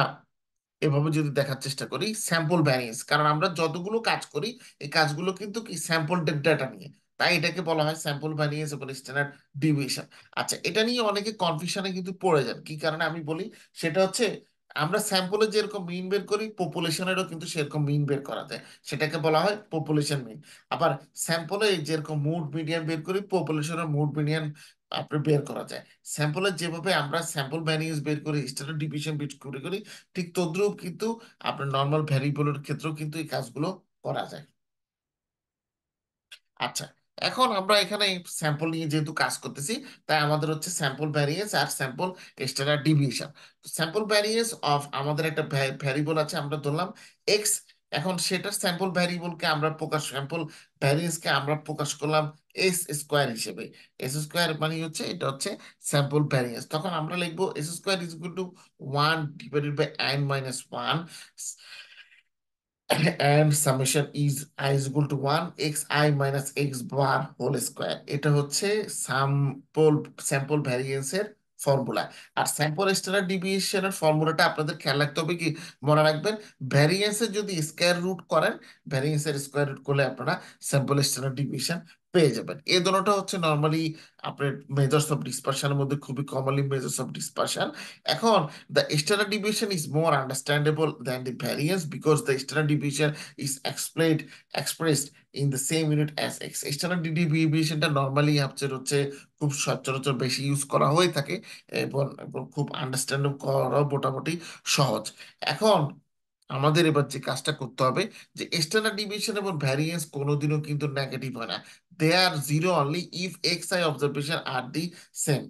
এভাবে যদি দেখার চেষ্টা করি স্যাম্পল ভ্যারিয়েন্স, কারণ আমরা যতগুলো কাজ করি এই কাজগুলো কিন্তু কি স্যাম্পল ডেটা নিয়ে, তাই এটাকে বলা হয় স্যাম্পল ভ্যারিয়েন্স এবং স্ট্যান্ডার্ড ডিভিয়েশন। আচ্ছা, এটা নিয়ে অনেকে কনফিউশনে কিন্তু পড়ে যান। কি কারণে আমি বলি, সেটা হচ্ছে আমরা স্যাম্পলে যেরকম মিন বের করি পপুলেশনেরও কিন্তু সেরকম মিন বের করা যায়, সেটাকে বলা হয় পপুলেশন মিন। আবার স্যাম্পলে যেরকম মুড মিডিয়ান বের করি পপুলেশনের মুড মিডিয়ান আপনি বের করা যায়। স্যাম্পলে যেভাবে আমরা স্যাম্পল ভ্যারিয়েন্স বের করি, স্ট্যান্ডার্ড ডিভিয়েশন বের করি, ঠিক তদ্রুপ কিন্তু আপনার নর্মাল ভ্যারিয়েবলের ক্ষেত্রেও কিন্তু এই কাজগুলো করা যায়। আচ্ছা, এখন আমরা এখানে স্যাম্পল নিয়ে যেহেতু কাজ করতেছি, তাই আমাদের হচ্ছে স্যাম্পল ভ্যারিয়েন্স আর sample standard deviation. Sample variance of আমাদের একটা ভ্যারিয়েবল আছে আমরা ধরলাম এক্স। এখন সেটার স্যাম্পল ভ্যারিয়েবলকে আমরা প্রকাশ, স্যাম্পল ভ্যারিয়েন্সকে আমরা প্রকাশ করলাম এস স্কোয়ার হিসেবে। এস স্কোয়ার মানে হচ্ছে এটা হচ্ছে স্যাম্পল ভ্যারিয়েন্স। তখন আমরা লিখবো S square is equal two 1 / n - 1 and summation is I is equal to 1 xi minus x bar whole square। এটা হচ্ছে স্যাম্পল স্যাম্পল ভ্যারিয়েন্সের ফর্মুলা। আর স্যাম্পল স্ট্যান্ডার্ড ডিভিয়েশনের ফর্মুলাটা আপনাদের খেয়াল রাখতে হবে কি, মনে রাখবেন ভ্যারিয়েন্সের যদি স্কোয়ার রুট করেন, ভ্যারিয়েন্সের স্কোয়ার রুট করলে আপনারা স্যাম্পল স্ট্যান্ডার্ড ডিভিয়েশন পেয়ে যাবেন। এই দুটোটা হচ্ছে নর্মালি আপনার মেজার্স অফ ডিসপারশনের মধ্যে খুবই কমনলি মেজার্স অফ ডিসপারশন। এখন the standard deviation is more understandable than the variance because the standard deviation is expressed in the same unit as x। Standard ডিভিয়েশনটা normally হচ্ছে খুব সচরাচর বেশি ইউজ করা হয়ে থাকে এবং খুব আন্ডারস্ট্যান্ড করা মোটামুটি সহজ। এখন আমাদের এবার যে কাজটা করতে হবে, যে স্ট্যান্ডার্ড ডিভিয়েশন এবং ভ্যারিয়েন্স কোনোদিনও কিন্তু নেগেটিভ হয় না। They are zero only if x i observation are the same.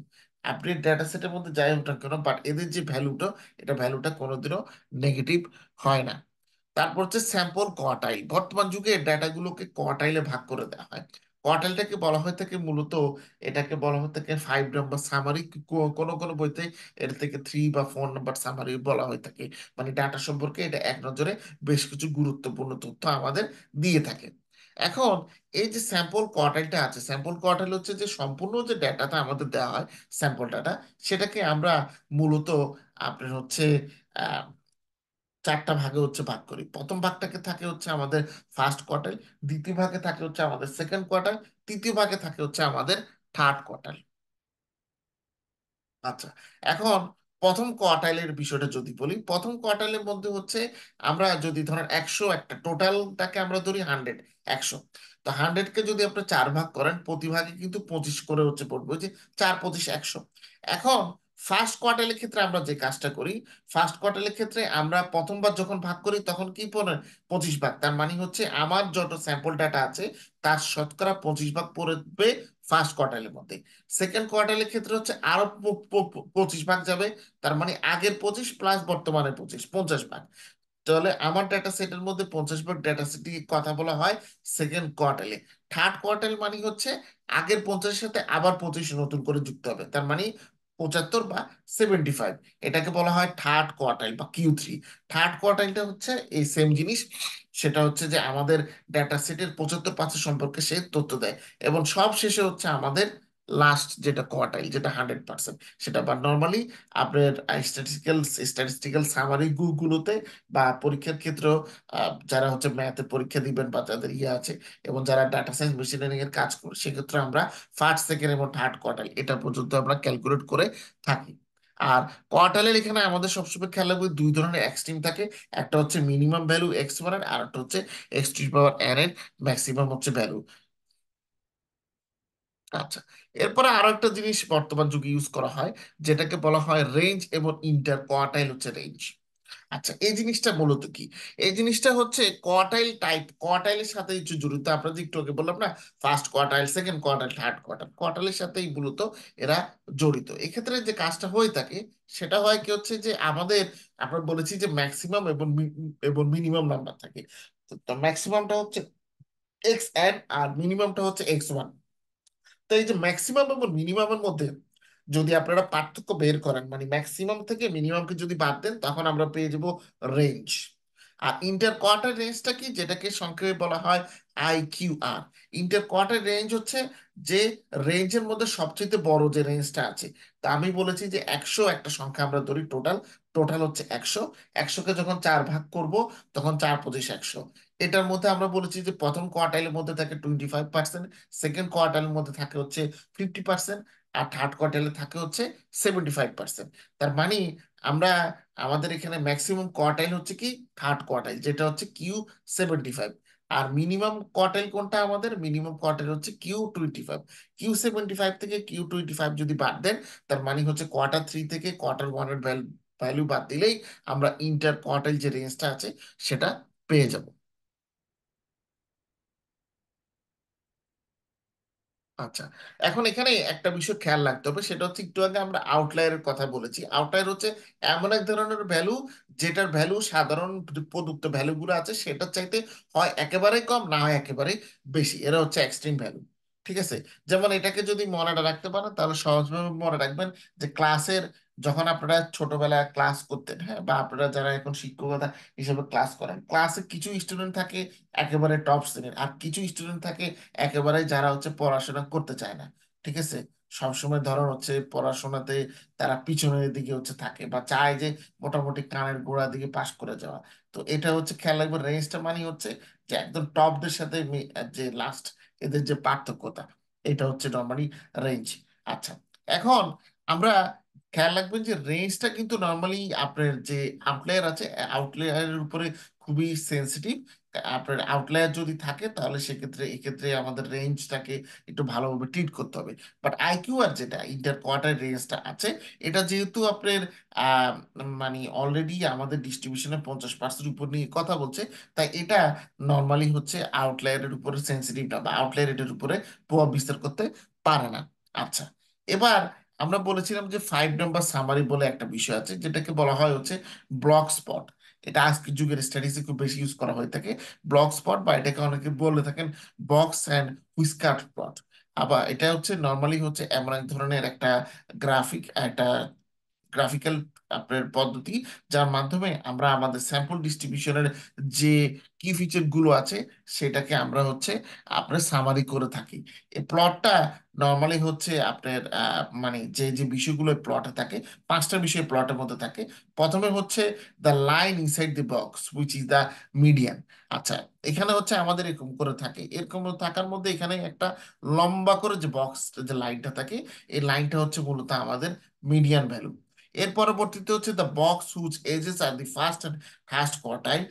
আপনি ডেটা সেটের মধ্যে যাই হোক না কেন, বাট এদের যে ভ্যালুটা, এটা ভ্যালুটা কোনোদিনও নেগেটিভ হয় না। তারপর হচ্ছে স্যাম্পল কোয়ার্টাইল। বর্তমান যুগে ডেটাগুলোকে কোয়ার্টাইলে ভাগ করে দেওয়া হয়। কোয়ার্টাইলটাকে বলা হয়ে থাকে মূলত, এটাকে বলা হয়ে থাকে 5 নাম্বার সামারি। কোনো কোনো বইতে এর থেকে 3 বা 4 নাম্বার সামারি বলা হয়ে থাকে। মানে ডাটা সম্পর্কে এটা এক নজরে বেশ কিছু গুরুত্বপূর্ণ তথ্য আমাদের দিয়ে থাকে। এখন এই যে স্যাম্পল কোয়ার্টাইলটা আছে, স্যাম্পল কোয়ার্টাইল হচ্ছে যে সম্পূর্ণ যে ডাটাটা আমাদের দেওয়া হয়, স্যাম্পল ডাটা, সেটাকে আমরা মূলত আপনার হচ্ছে চারটা ভাগে হচ্ছে ভাগ করি। প্রথম ভাগটাকে থাকে হচ্ছে আমাদের ফার্স্ট কোয়ার্টাইল, দ্বিতীয় ভাগে থাকে হচ্ছে আমাদের সেকেন্ড কোয়ার্টাইল, তৃতীয় ভাগে থাকে হচ্ছে আমাদের থার্ড কোয়ার্টাইল। আচ্ছা, এখন প্রথম কোয়ার্টাইলের বিষয়টা যদি বলি, প্রথম কোয়ার্টাইলের মধ্যে হচ্ছে আমরা যদি ধরেন 100, একটা টোটালটাকে আমরা ধরি 100, 100। তো 100কে যদি আপনি চার ভাগ করেন, প্রতি ভাগে কিন্তু 25 করে হচ্ছে পড়বে, ওই যে 4 25 100। এখন ফার্স্ট কোয়ার্টাইলের ক্ষেত্রে আমরা যে কাজটা করি, ফার্স্ট কোয়ার্টাইলের ক্ষেত্রে আমরা প্রথমবার যখন ভাগ করি তখন কি পড়ে, 25 ভাগ। তার মানে হচ্ছে আমার যত স্যাম্পল ডাটা আছে তার শতকরা 25 ভাগ পড়বে ফার্স্ট কোয়ার্টাইলের মধ্যে। সেকেন্ড কোয়ার্টাইলের ক্ষেত্রে হচ্ছে আরো 25 ভাগ যাবে। তার মানে আগের 25 প্লাস বর্তমানের 25, 50 ভাগ। তাহলে আমার ডাটা সেটের মধ্যে 50 ভাগ ডাটা সেট কথা বলা হয় সেকেন্ড কোয়ার্টাইলে। থার্ড কোয়ার্টাইল মানে হচ্ছে আগের 50-এর সাথে আবার 25 নতুন করে যুক্ত হবে, তার মানে 75 বা 75। এটাকে বলা হয় থার্ড কোয়ার্টাইল বা Q3। থার্ড কোয়ার্টাইলটা হচ্ছে এই সেম জিনিস, সেটা হচ্ছে যে আমাদের ডাটা সেটের 75% সম্পর্কে সে তথ্য দেয়। এবং সব শেষে হচ্ছে আমাদের লাস্ট যেটা কোয়ার্টাইল, যেটা 100%, সেটা বা নর্মালি আপনার স্ট্যাটিস্টিক্যাল স্ট্যাটিস্টিক্যাল সামারি গুলোতে বা পরীক্ষার ক্ষেত্রেও যারা হচ্ছে ম্যাথে পরীক্ষা দিবেন বা যাদের ইয়ে আছে এবং যারা ডাটা সায়েন্স মেশিন লার্নিং এর কাজ করে, সেক্ষেত্রে আমরা ফার্স্ট সেকেন্ড এবং থার্ড কোয়ার্টাইল এটা পর্যন্ত আমরা ক্যালকুলেট করে থাকি। আর কোয়ার্টাইলের এখানে আমাদের সবসময় খেয়াল রাখবে দুই ধরনের এক্সট্রিম থাকে। একটা হচ্ছে মিনিমাম ভ্যালু এক্স বারের, আর একটা হচ্ছে এক্স টু পাওয়ার এন এর ম্যাক্সিমাম হচ্ছে ভ্যালু। আচ্ছা, এরপরে আরো একটা জিনিস বর্তমান যুগে ইউজ করা হয়, যেটাকে বলা হয় রেঞ্জ এবং ইন্টার কোয়ার্টাইল হচ্ছে রেঞ্জ। আচ্ছা, এই জিনিসটা মূলত কি? এই জিনিসটা হচ্ছে কোয়ার্টাইল টাইপ, কোয়ার্টাইলের সাথে একটু জড়িত। আপনার যে একটু আগে বললাম না, first quartile, second quartile, third quartile, কোয়ার্টাইলের সাথেই মূলত এরা জড়িত। এক্ষেত্রে যে কাজটা হয়ে থাকে সেটা হয় কি হচ্ছে যে আমাদের, আমরা বলেছি যে ম্যাক্সিমাম এবং মিনিমাম নাম্বার থাকে। তো ম্যাক্সিমামটা হচ্ছে Xn আর মিনিমামটা হচ্ছে X1। তো এই যে ম্যাক্সিমাম এবং মিনিমামের মধ্যে যদি আপনারা পার্থক্য বের করেন, মানে ম্যাক্সিমাম থেকে মিনিমামকে যদি বাদ দেন, তখন আমরা পেয়ে যাব রেঞ্জ। আর ইন্টার কোয়ার্টার রেঞ্জটা কি, যেটাকে সংক্ষেপে বলা হয় IQR। ইন্টার কোয়ার্টার রেঞ্জ হচ্ছে যে রেঞ্জের মধ্যে সবচেয়ে বড় যে রেঞ্জটা আছে। তা আমি বলেছি যে 100 একটা সংখ্যা আমরা ধরি, টোটাল টোটাল হচ্ছে 100। 100কে যখন চার ভাগ করব তখন 4 25 100। এটার মধ্যে আমরা বলেছি যে প্রথম কোয়ার্টাইলের মধ্যে থাকে 25%, সেকেন্ড কোয়ার্টাইলের মধ্যে থাকে হচ্ছে 50%, আর থার্ড কোয়ার্টাইলে থাকে হচ্ছে 75%। তার মানে আমরা, আমাদের এখানে ম্যাক্সিমাম কোয়ার্টাইল হচ্ছে কি থার্ড কোয়ার্টাইল, যেটা হচ্ছে Q75। আর মিনিমাম কোয়ার্টাইল কোনটা, আমাদের মিনিমাম কোয়ার্টাইল হচ্ছে Q25। Q75 থেকে Q25 যদি বাদ দেন, তার মানে হচ্ছে কোয়ার্টার 3 থেকে কোয়ার্টার 1-এর ভ্যালু বাদ দিলেই আমরা ইন্টার কোয়ার্টাইল যে রেঞ্জটা আছে সেটা পেয়ে যাব। আচ্ছা, এখন এখানে একটা বিষয় খেয়াল রাখতে হবে, সেটা হচ্ছে একটু আগে আমরা আউটলায়ারের কথা বলেছি। আউটলায়ার হচ্ছে এমন এক ধরনের ভ্যালু যেটার ভ্যালু সাধারণ প্রদত্ত ভ্যালুগুলো আছে সেটার চাইতে হয় একেবারে কম, না হয় একেবারে বেশি। এরা হচ্ছে এক্সট্রিম ভ্যালু। ঠিক আছে? যেমন এটাকে যদি মনে রাখতে পারেন তাহলে সহজভাবে মনে রাখবেন যে ক্লাসের, যখন আপনারা ছোটবেলায় ক্লাস করতেন, হ্যাঁ, বা আপনারা যারা এখন শিক্ষকতা হিসেবে ক্লাস করেন, ক্লাসে কিছু স্টুডেন্ট থাকে একেবারে টপ শ্রেণীর, আর কিছু স্টুডেন্ট থাকে একেবারে যারা হচ্ছে পড়াশোনা করতে চায় না। ঠিক আছে? সবসময় ধরুন হচ্ছে পড়াশোনাতে তারা পিছনের দিকে হচ্ছে থাকে বা চায় যে মোটামুটি কানের গোড়ার দিকে পাশ করে যাওয়া। তো এটা হচ্ছে খেয়াল রাখবে, রেঞ্জটা মানে হচ্ছে যে একদম টপদের সাথে যে লাস্ট, এদের যে পার্থক্যটা, এটা হচ্ছে নর্মালি রেঞ্জ। আচ্ছা, এখন আমরা খেয়াল রাখবেন যে রেঞ্জটা কিন্তু নর্মালি আপনার যে আউটলায়ার আছে, আউটলায়ারের উপরে খুবই সেন্সিটিভ। আপনার আউটলায়ার যদি থাকে তাহলে সেক্ষেত্রে এক্ষেত্রে আমাদের রেঞ্জটাকে একটু ভালোভাবে ট্রিট করতে হবে। বাট IQR যেটা ইন্টার কোয়ার্টার রেঞ্জটা আছে, এটা যেহেতু আপনার আহ, মানে অলরেডি আমাদের ডিস্ট্রিবিউশনের 50% উপর নিয়ে কথা বলছে, তাই এটা নর্মালি হচ্ছে আউটলায়ারের উপরে সেন্সিটিভ না, বা আউটলায়ার এটার উপরে প্রভাব বিস্তার করতে পারে না। আচ্ছা, এবার আমরা বলেছিলাম যে 5 নাম্বার সামারি বলে একটা বিষয় আছে, যেটাকে বলা হয় হচ্ছে ব্লক স্পট। এটা আজকের যুগের স্ট্যাটিস্টিক্স খুব বেশি ইউজ করা হয়ে থাকে, ব্লক স্পট, বা এটাকে অনেকে বলে থাকেন বক্স অ্যান্ড হুইস্কার প্লট। আবার এটা হচ্ছে নর্মালি হচ্ছে এমন এক ধরনের একটা গ্রাফিক, একটা গ্রাফিক্যাল আপনার পদ্ধতি, যার মাধ্যমে আমরা আমাদের স্যাম্পল ডিস্ট্রিবিউশনের যে কি ফিচার গুলো আছে সেটাকে আমরা হচ্ছে আপনার সামারি করে থাকি। এই প্লটটা নর্মালি হচ্ছে আপনার মানে যে যে বিষয়গুলো প্লটে থাকে, পাঁচটা বিষয় প্লটের মধ্যে থাকে। প্রথমে হচ্ছে the line inside the box which is the median. আচ্ছা, এখানে হচ্ছে আমাদের এরকম করে থাকে, এরকম থাকার মধ্যে এখানে একটা লম্বা করে যে বক্স, যে লাইনটা থাকে, এই লাইনটা হচ্ছে মূলত আমাদের মিডিয়ান ভ্যালু। এর পরবর্তীতে হচ্ছে the box whose edges are the first and highest quartile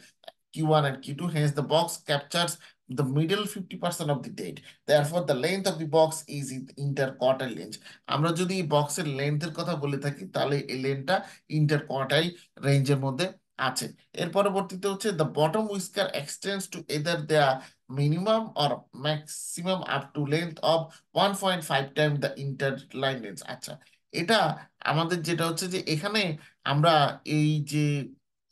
Q1 and Q2, hence the box captures the middle 50% of the date. Therefore, the length of the box is in interquartile range. আমরা যদি বক্সের লেন্থের কথা বলে থাকি তাহলে এই লেন্থটা ইন্টারকোয়ার্টাইল রেঞ্জের মধ্যে আছে। এর পরবর্তীতে হচ্ছে the bottom whisker extends to either the minimum or maximum up to length of 1.5 times the interline length। আচ্ছা, এটা আমাদের যেটা হচ্ছে যে এখানে আমরা এই যে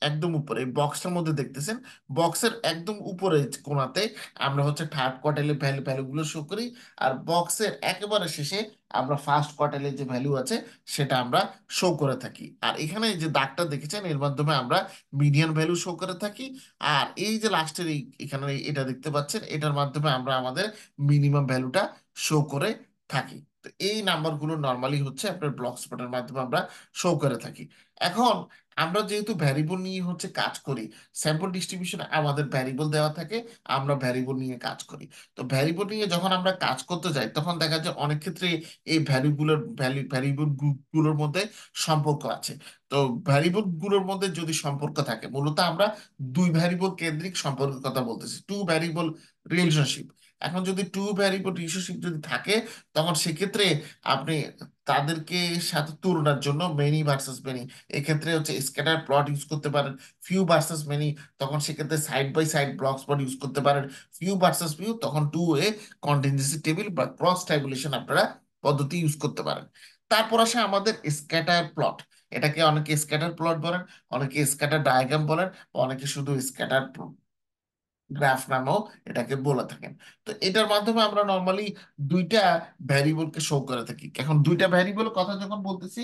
একদম উপরে বক্সটার মধ্যে দেখতেছেন, বক্সের একদম উপরে কোণাতে আমরা হচ্ছে থার্ড কোয়ার্টাইলের ভ্যালুগুলো শো করি, আর বক্সের একেবারে শেষে আমরা ফার্স্ট কোয়ার্টাইলের যে ভ্যালু আছে সেটা আমরা শো করে থাকি। আর এখানে যে দাগটা দেখেছেন এর মাধ্যমে আমরা মিডিয়ান ভ্যালু শো করে থাকি। আর এই যে লাস্টের এই এখানে এটা দেখতে পাচ্ছেন, এটার মাধ্যমে আমরা আমাদের মিনিমাম ভ্যালুটা শো করে থাকি। তো এই নাম্বারগুলো নর্মালি হচ্ছে আপনার ব্লক স্পটের মাধ্যমে আমরা শো করে থাকি। এখন আমরা যেহেতু ভ্যারিয়েবল নিয়ে হচ্ছে কাজ করি, স্যাম্পল ডিস্ট্রিবিউশনে আমাদের ভ্যারিয়েবল দেওয়া থাকে, আমরা ভ্যারিয়েবল নিয়ে কাজ করি। তো ভ্যারিয়েবল নিয়ে যখন আমরা কাজ করতে যাই তখন দেখা যায় অনেক ক্ষেত্রে এই ভ্যারিয়েবল গুলোর মধ্যে সম্পর্ক আছে। তো ভ্যারিয়েবল গুলোর মধ্যে যদি সম্পর্ক থাকে, মূলত আমরা দুই ভ্যারিয়েবল কেন্দ্রিক সম্পর্কের কথা বলতেছি, টু ভ্যারিয়েবল রিলেশনশিপ। এখন যদি টু ভ্যারিয়েবল রিলেশনশিপ যদি থাকে, তখন সেক্ষেত্রে আপনি তাদেরকে সাথে তুলনার জন্য মেনি ভার্সেস মেনি, এক্ষেত্রে হচ্ছে স্ক্যাটার প্লট ইউজ করতে পারেন। ফিউ ভার্সেস মেনি, তখন সেক্ষেত্রে side by side block plot use করতে পারেন। ফিউ ভার্সেস ফিউ, তখন টু এ কন্টিনজেন্সি টেবিল বা ক্রস ট্যাবুলেশন আপনারা পদ্ধতি ইউজ করতে পারেন। তারপর আসে আমাদের স্ক্যাটার প্লট। এটাকে অনেকে স্ক্যাটার প্লট বলেন, অনেকে স্ক্যাটার ডায়াগ্রাম বলেন, বা অনেকে শুধু স্ক্যাটার গ্রাফ নামেও এটাকে বলে থাকেন। তো এটার মাধ্যমে আমরা নর্মালি দুইটা ভ্যারিয়েবলকে শো করে থাকি। এখন দুইটা ভ্যারিয়েবল কথা যখন বলতেছি,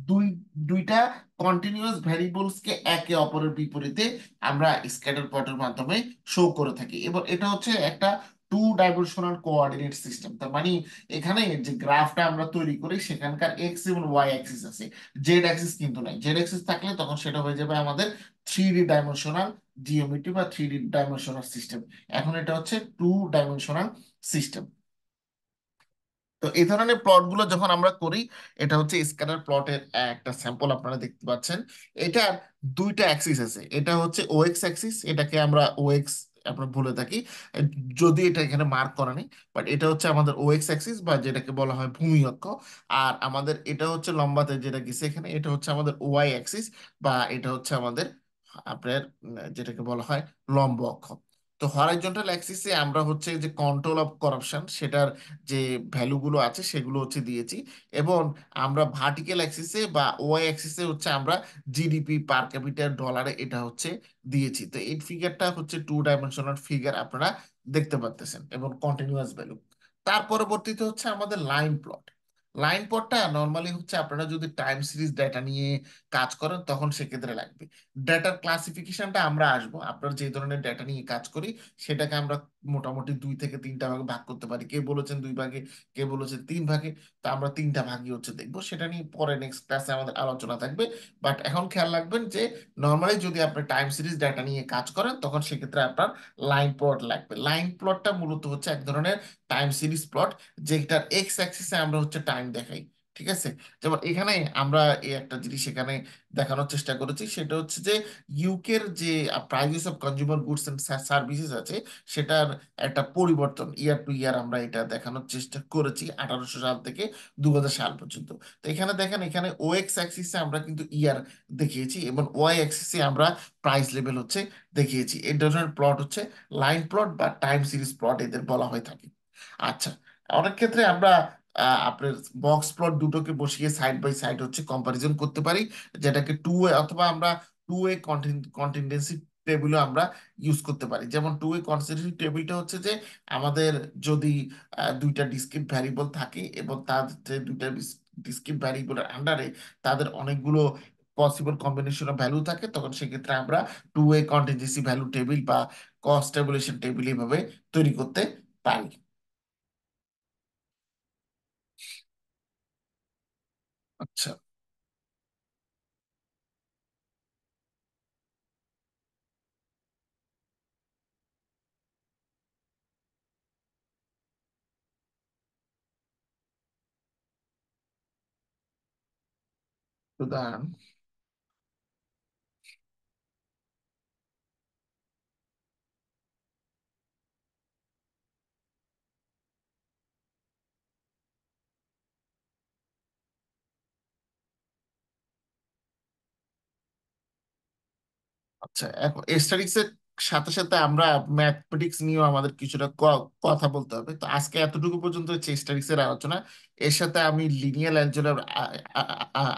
দুই দুইটা কন্টিনিউয়াস ভ্যারিয়েবলস কে একে অপরের বিপরীতে আমরা স্ক্যাটার প্লটের মাধ্যমে শো করে থাকি। এবং এটা হচ্ছে একটা টু ডাইমেনশনাল কোঅর্ডিনেট সিস্টেম। তার মানে এখানে যে গ্রাফটা আমরা তৈরি করি সেখানকার এক্স এবং ওয়াই অ্যাক্সিস আছে, জেড অ্যাক্সিস কিন্তু নাই। জেড অ্যাক্সিস থাকলে তখন সেটা হয়ে যাবে আমাদের থ্রি ডি ডাইমেনশনাল জিওমেট্রি বা থ্রি ডি ডাইমেনশনাল সিস্টেম। এখন এটা হচ্ছে টু ডাইমেনশনাল সিস্টেম। তো এই ধরনের প্লট গুলো যখন আমরা করি, এটা হচ্ছে স্ক্যাটার প্লটের একটা স্যাম্পল আপনারা দেখতে পাচ্ছেন। এটার দুইটা অ্যাক্সিস আছে, এটা হচ্ছে ওএক্স অ্যাক্সিস, এটাকে আমরা ওএক্স আমরা বলে থাকি, যদি এটা এখানে মার্ক করা নেই, বাট এটা হচ্ছে আমাদের ওএক্স অ্যাক্সিস বা যেটাকে বলা হয় ভূমি অক্ষ। আর আমাদের এটা হচ্ছে লম্বাতে যেটা গেছে এখানে, এটা হচ্ছে আমাদের ওয়াই অ্যাক্সিস বা এটা হচ্ছে আমাদের আপনার যেটাকে বলা হয় লম্ব অক্ষ। তো হরাইজন্টাল অ্যাক্সিসে আমরা হচ্ছে যে কন্ট্রোল অফ করাপশন সেটার যে ভ্যালুগুলো আছে সেগুলো হচ্ছে দিয়েছি। এবং আমরা ভার্টিক্যাল অ্যাক্সিসে বা ওয়াই অ্যাক্সিসে হচ্ছে আমরা জিডিপি পার ক্যাপিটাল ডলারে এটা হচ্ছে দিয়েছি। তো এই ফিগারটা হচ্ছে টু ডাইমেনশনাল ফিগার আপনারা দেখতে পাচ্ছেন এবং কন্টিনিউয়াস ভ্যালু। তার পরবর্তীতে হচ্ছে আমাদের লাইন প্লট। লাইন প্লটটা নর্মালি হচ্ছে আপনারা যদি টাইম সিরিজ ডেটা নিয়ে কাজ করেন তখন সেক্ষেত্রে লাগবে। ডেটার ক্লাসিফিকেশনটা আমরা আসবো, আপনার যে ধরনের ডেটা নিয়ে কাজ করি সেটাকে আমরা মোটামুটি দুই থেকে তিনটা ভাগে ভাগ করতে পারি। কে বলেছেন দুই ভাগে, কে বলেছেন তিন ভাগে। তো আমরা তিনটা ভাগই হচ্ছে দেখবো, সেটা নিয়ে পরে নেক্সট ক্লাসে আমাদের আলোচনা থাকবে। বাট এখন খেয়াল রাখবেন যে নর্মালি যদি আপনি টাইম সিরিজ ডেটা নিয়ে কাজ করেন তখন সেক্ষেত্রে আপনার লাইন প্লট লাগবে। লাইন প্লটটা মূলত হচ্ছে এক ধরনের টাইম সিরিজ প্লট, যেটার এক্স অ্যাক্সিসে আমরা হচ্ছে টাইম দেখাই। ঠিক আছে, যেমন এখানে আমরা এই একটা জিনিস এখানে দেখানোর চেষ্টা করেছি, সেটা হচ্ছে যে ইউকের যে prices of consumer goods and services আছে সেটার একটা পরিবর্তন ইয়ার টু ইয়ার আমরা এটা দেখানোর চেষ্টা করেছি 1800 সাল থেকে 2000 সাল পর্যন্ত। তো এখানে দেখেন, এখানে ও এক্স অ্যাক্সিসে আমরা কিন্তু ইয়ার দেখিয়েছি এবং ওয়াই অ্যাক্সিসে আমরা প্রাইস লেভেল হচ্ছে দেখিয়েছি। এই ধরনের প্লট হচ্ছে লাইন প্লট বা টাইম সিরিজ প্লট এদের বলা হয়ে থাকে। আচ্ছা, অনেক ক্ষেত্রে আমরা আপনার বক্স প্লট দুটোকে বসিয়ে সাইড বাই সাইড হচ্ছে কম্পারিজন করতে পারি, যেটাকে টু ওয়ে অথবা আমরা টু ওয়ে কন্টিনডেন্সি টেবিলও আমরা ইউজ করতে পারি। যেমন টু ওয়ে কন্টিনডেন্সি টেবিলটা হচ্ছে যে আমাদের যদি দুইটা ডিসক্রিট ভ্যারিয়েবল থাকে এবং তার যে দুইটা ডিসক্রিট ভ্যারিয়েবলের আন্ডারে তাদের অনেকগুলো পসিবল কম্বিনেশন অফ ভ্যালু থাকে, তখন সেক্ষেত্রে আমরা two way contingency value table বা কস্ট ট্যাবুলেশন টেবিল এইভাবে তৈরি করতে পারি। আচ্ছা, উদাহরণ। আচ্ছা, এখন এর সাথে সাথে আমরা ম্যাথমেটিক্স নিয়েও আমাদের কিছুটা কথা বলতে হবে। তো আজকে এতটুকু পর্যন্ত হচ্ছে এর আলোচনা। এর সাথে আমি লিনিয়ার অ্যালজেব্রার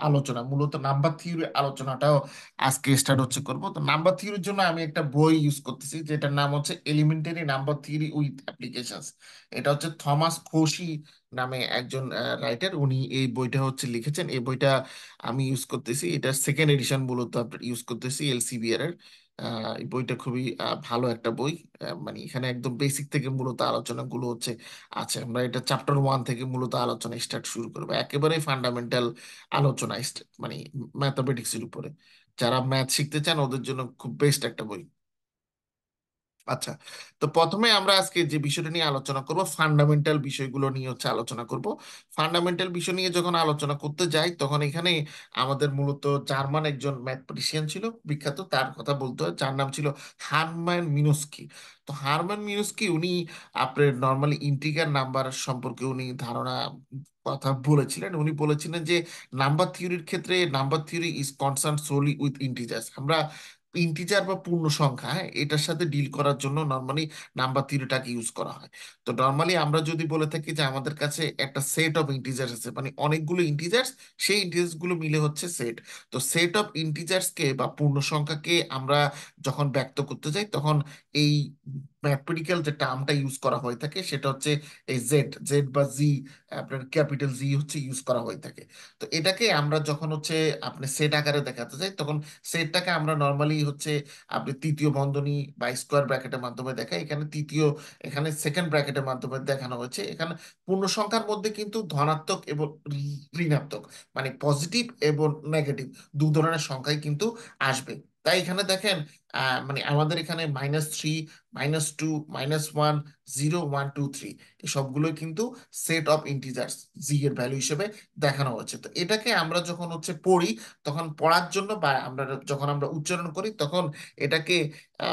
আলোচনা, মূলত নাম্বার থিওরির আলোচনাটাও আজকে স্টার্ট হচ্ছে করব। তো নাম্বার থিওরির জন্য আমি একটা বই ইউজ করতেছি, যেটার নাম হচ্ছে elementary number theory with applications. এটা হচ্ছে থমাস খোশি নামে একজন রাইটার, উনি এই বইটা হচ্ছে লিখেছেন। এই বইটা আমি ইউজ করতেছি, এটা সেকেন্ড এডিশন মূলত ইউজ করতেছি এলসিবিআর এর। এই বইটা খুবই ভালো একটা বই। মানে এখানে একদম বেসিক থেকে মূলত আলোচনাগুলো হচ্ছে আছে। আমরা এটা চ্যাপ্টার 1 থেকে মূলত আলোচনা স্টার্ট শুরু করবো, একেবারে ফান্ডামেন্টাল আলোচনা মানে ম্যাথামেটিক্স এর উপরে। যারা ম্যাথ শিখতে চান ওদের জন্য খুব বেস্ট একটা বই। আচ্ছা, তো প্রথমে আমরা আজকে যে বিষয়টা নিয়ে আলোচনা করব, ফান্ডামেন্টাল বিষয়গুলো নিয়ে হচ্ছে আলোচনা করব। ফান্ডামেন্টাল বিষয় নিয়ে যখন আলোচনা করতে যাই, তখন এখানে আমাদের মূলত জার্মান একজন ম্যাথমেটিশিয়ান ছিল বিখ্যাত, তার কথা বলতে হয়, যার নাম ছিল হারম্যান মিনস্কি। তো হারম্যান মিনস্কি উনি আপনার নর্মালি ইন্টিগ্রাল নাম্বার সম্পর্কে উনি ধারণা কথা বলেছিলেন। উনি বলেছিলেন যে নাম্বার থিওরির ক্ষেত্রে number theory is concern Solly with integers. আমরা ইন্টিজার বা পূর্ণ সংখ্যা, হ্যাঁ, এটার সাথে ডিল করার জন্য নর্মালি নাম্বার থিওরিটাকে ইউজ করা হয়। তো নর্মালি আমরা যদি বলে থাকি যে আমাদের কাছে একটা সেট অফ ইন্টিজার্স আছে, মানে অনেকগুলো ইন্টিজার্স, সেই ইন্টিজার্স গুলো মিলে হচ্ছে সেট। তো সেট অফ ইন্টিজার্স কে বা পূর্ণ সংখ্যাকে আমরা যখন ব্যক্ত করতে যাই, তখন এই ম্যাথমেটিক্যাল যে টার্মটা ইউজ করা হয়ে থাকে সেটা হচ্ছে এই জেড জেড বা জি, আপনার ক্যাপিটাল জি হচ্ছে ইউজ করা হয়ে থাকে। তো এটাকে আমরা যখন হচ্ছে আপনি সেট আকারে দেখাতে যাই, তখন সেটটাকে আমরা নর্মালি হচ্ছে আপনি তৃতীয় বন্ধনী বা স্কোয়ার ব্র্যাকেটের মাধ্যমে দেখাই। এখানে তৃতীয়, এখানে সেকেন্ড ব্র্যাকেটের মাধ্যমে দেখানো হয়েছে। এখানে পূর্ণ সংখ্যার মধ্যে কিন্তু ধনাত্মক এবং ঋণাত্মক, মানে পজিটিভ এবং নেগেটিভ দু ধরনের সংখ্যাই কিন্তু আসবে। তাই এখানে দেখেন মানে আমাদের এখানে -3, -2, -1, 0, 1, 2, 3, এই সবগুলোই কিন্তু সেট অফ ইন্টিজার্স জি এর ভ্যালু হিসেবে দেখানো হচ্ছে। তো এটাকে আমরা যখন হচ্ছে পড়ি, তখন পড়ার জন্য বা আমরা যখন আমরা উচ্চারণ করি, তখন এটাকে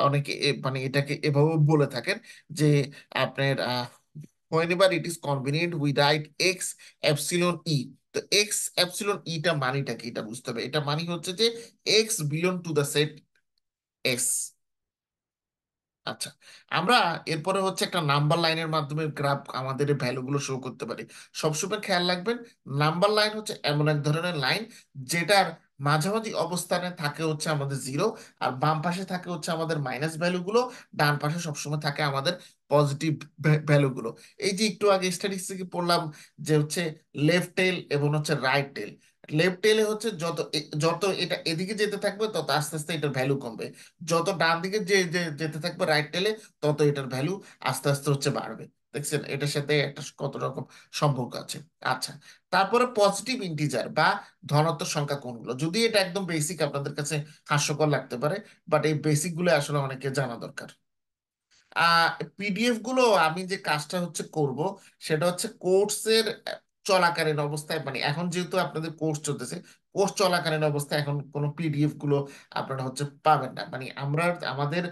অনেকে মানে এটাকে এভাবে বলে থাকেন যে আপনার whenever it is convenient we write x epsilon e। তো এক্স এপসিলন ইটা মানিটা কি, এটা বুঝতে হবে। এটা মানি হচ্ছে যে x belong to the set S. আচ্ছা, আমরা এরপরে হচ্ছে একটা নাম্বার লাইনের মাধ্যমে গ্রাফ আমাদের ভ্যালুগুলো শো করতে পারি। সবসময় খেয়াল রাখবেন, নাম্বার লাইন হচ্ছে এমন এক ধরনের লাইন যেটার মাঝামাঝি অবস্থানে থাকে হচ্ছে আমাদের জিরো, আর বাম পাশে থাকে হচ্ছে আমাদের মাইনাস ভ্যালুগুলো, ডান পাশে সবসময় থাকে আমাদের পজিটিভ ভ্যালুগুলো। এই যে একটু আগে স্ট্যাটিস্টিকে পড়লাম যে হচ্ছে লেফট টেল এবং হচ্ছে রাইট টেল। লেফট টেলে হচ্ছে যত এটা এদিকে যেতে থাকবে, তত আস্তে আস্তে এটার ভ্যালু কমবে। যত ডান দিকে যেতে থাকবে রাইট টেলে, তত এটার ভ্যালু আস্তে আস্তে হচ্ছে বাড়বে। দেখছেন এটার সাথে একটা কত রকম সম্পর্ক আছে। আচ্ছা, তারপরে পজিটিভ ইন্টিজার বা ধনাত্মক সংখ্যা কোনগুলো, যদি এটা একদম বেসিক আপনাদের কাছে হাস্যকর লাগতে পারে, বাট এই বেসিক গুলো আসলে অনেকে জানা দরকার। পিডিএফ গুলো আমি যে কাজটা হচ্ছে করব, সেটা হচ্ছে কোর্সের চলাকালীন অবস্থায়, মানে এখন যেহেতু আপনাদের কোর্স চলতেছে, কোর্স চলাকালীন অবস্থায় এখন কোনো পিডিএফ গুলো আপনারা হচ্ছে পাবেন না। মানে আমরা আমাদের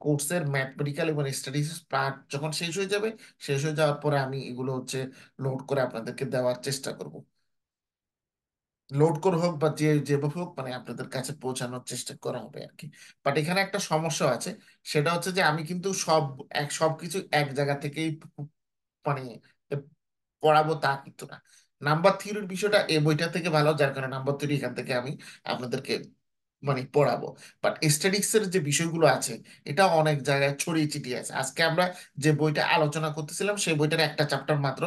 কোর্সের ম্যাথমেটিক্যাল এবং স্ট্যাটিস্টিক্স পার্ট যখন শেষ হয়ে যাবে, শেষ হয়ে যাওয়ার পরে আমি এগুলো হচ্ছে লোড করে আপনাদেরকে দেওয়ার চেষ্টা করব। লোড করে হোক বা যেভাবে হোক, মানে আপনাদের কাছে পৌঁছানোর চেষ্টা করা হবে আর কি। বাট এখানে একটা সমস্যা আছে, সেটা হচ্ছে যে আমি কিন্তু সবকিছু এক জায়গা থেকেই মানে পড়াবো তা কিন্তু না। নাম্বার থিওরির বিষয়টা এই বইটা থেকে ভালো, যার কারণে নাম্বার থিওরি এখান থেকে আমি আপনাদেরকে মানে পড়াবো। বাট এস্টেটিক্স এর যে বিষয়গুলো আছে এটা অনেক জায়গায় ছড়িয়ে ছিটিয়ে আছে। আজকে আমরা যে বইটা আলোচনা করতেছিলাম সেই বইটার একটা চ্যাপ্টার মাত্র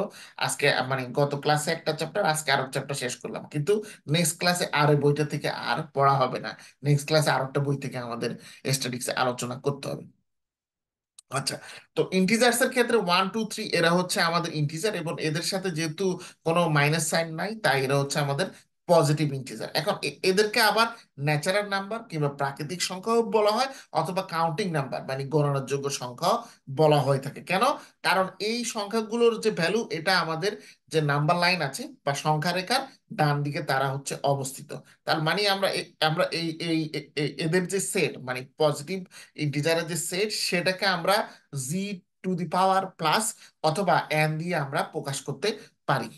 আজকে, মানে গত ক্লাসে একটা চ্যাপ্টার, আজকে আরো চ্যাপ্টার শেষ করলাম, কিন্তু নেক্সট ক্লাসে আর ওই বইটা থেকে আর পড়া হবে না। নেক্সট ক্লাসে আর একটা বই থেকে আমাদের এস্টেটিক্স আলোচনা করতে হবে। আচ্ছা, তো ইন্টিজার্স এর ক্ষেত্রে 1 2 3 এরা হচ্ছে আমাদের ইন্টিজার, এবং এদের সাথে যেহেতু কোনো মাইনাস সাইন নাই তাই এরা হচ্ছে আমাদের পজিটিভ ইন্টিজার। এখন এদেরকে আবার ন্যাচারাল নাম্বার কিংবা প্রাকৃতিক সংখ্যাও বলা হয়, অথবা কাউন্টিং নাম্বার মানে গণনার যোগ্য সংখ্যাও বলা হয়ে থাকে। কেন? কারণ এই সংখ্যাগুলোর যে ভ্যালু এটা আমাদের যে নাম্বার লাইন আছে বা সংখ্যা রেখার ডান দিকে তারা হচ্ছে অবস্থিত। তার মানে আমরা এদের যে সেট মানে পজিটিভ ইন্টিজারের যে সেট সেটাকে আমরা জি টু দি পাওয়ার প্লাস অথবা এন দিয়ে আমরা প্রকাশ করতে পারি।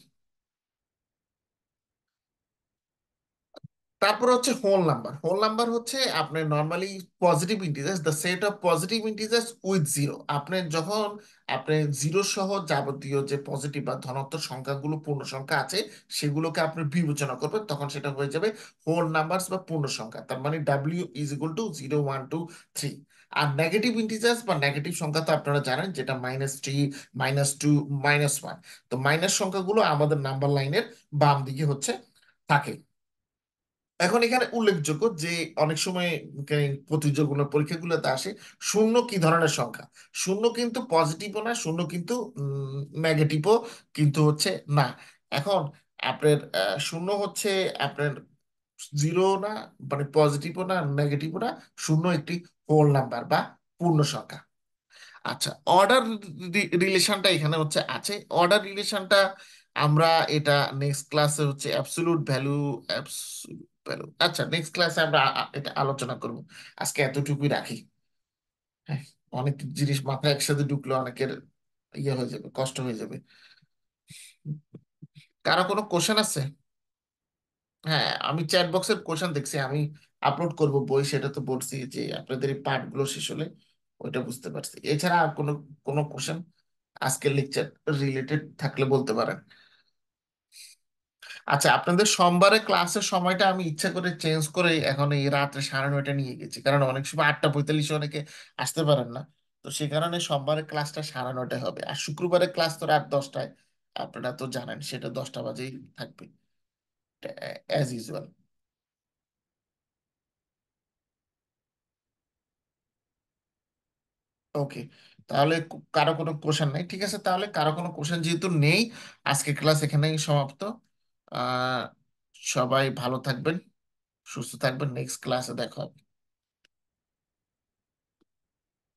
তারপর হচ্ছে হোল নাম্বার। হোল নাম্বার হচ্ছে আপনার normally positive integers, the set of positive integers with zero. আপনি যখন আপনি জিরো সহ যাবতীয় যে পজিটিভ বা ধনাত্মক সংখ্যাগুলো পূর্ণ সংখ্যা আছে সেগুলোকে আপনি বিবেচনা করবেন, তখন সেটা হয়ে যাবে হোল নাম্বারস বা পূর্ণ সংখ্যা। তার মানে W = 0 1 2 3। আর নেগেটিভ ইন্টিজার্স বা নেগেটিভ সংখ্যা তো আপনারা জানেন, যেটা -3, -2, -1। তো মাইনাস সংখ্যাগুলো আমাদের নাম্বার লাইনের বাম দিকে হচ্ছে থাকে। এখন এখানে উল্লেখযোগ্য যে অনেক সময় প্রতিযোগিতামূলক পরীক্ষাগুলোতে আসে শূন্য কি ধরনের সংখ্যা। শূন্য কিন্তু পজিটিভও না, শূন্য কিন্তু নেগেটিভও কিন্তু হচ্ছে না। এখন আপনার শূন্য হচ্ছে আপনার জিরো না, মানে পজিটিভও না নেগেটিভও না, শূন্য একটি হোল নাম্বার বা পূর্ণ সংখ্যা। আচ্ছা, অর্ডার রিলেশনটা এখানে হচ্ছে আছে। অর্ডার রিলেশনটা আমরা এটা নেক্সট ক্লাসে হচ্ছে অ্যাবসলিউট ভ্যালু, অ্যাবসলিউট ভ্যালু, আচ্ছা নেক্সট ক্লাসে আমরা এটা আলোচনা করব। আজকে এতটুকুই রাখি। হ্যাঁ, অনেক জিনিস মাথায় একসাথে ঢুকলে অনেকের ইয়ে হয়ে যাবে, কষ্ট হয়ে যাবে। কারো কোনো কোশ্চেন আছে? হ্যাঁ, আমি চ্যাট বক্সের কোশ্চেন দেখছি, আমি আপলোড করব বই, সেটা তো বলছি যে আপনাদের এই পাঠগুলো শেষ হলে ওইটা বুঝতে পারছি। এছাড়া আর কোনো কোনো কোশ্চেন আজকের লেকচার রিলেটেড থাকলে বলতে পারেন। আচ্ছা, আপনাদের সোমবারে ক্লাসের সময়টা আমি ইচ্ছা করে চেঞ্জ করে এখন এই রাত্রে 9:30 নিয়ে গেছি, কারণ অনেক সময় 8:45 অনেকে আসতে পারেন না। তো সে কারণে সোমবারের ক্লাসটা 9:30 হবে, আর শুক্রবারের ক্লাস তো রাত 10টায়। আপনারা তো জানেন সেটা 10টা বাজেই থাকবে, অ্যাজ ইউজুয়াল। ওকে, তাহলে কারো কোনো কোশ্চেন নাই, ঠিক আছে। তাহলে কারো কোনো কোশ্চেন যেহেতু নেই, আজকে ক্লাস এখানেই সমাপ্ত। আহ সবাই ভালো থাকবেন, সুস্থ থাকবেন, নেক্সট ক্লাসে দেখা হবে।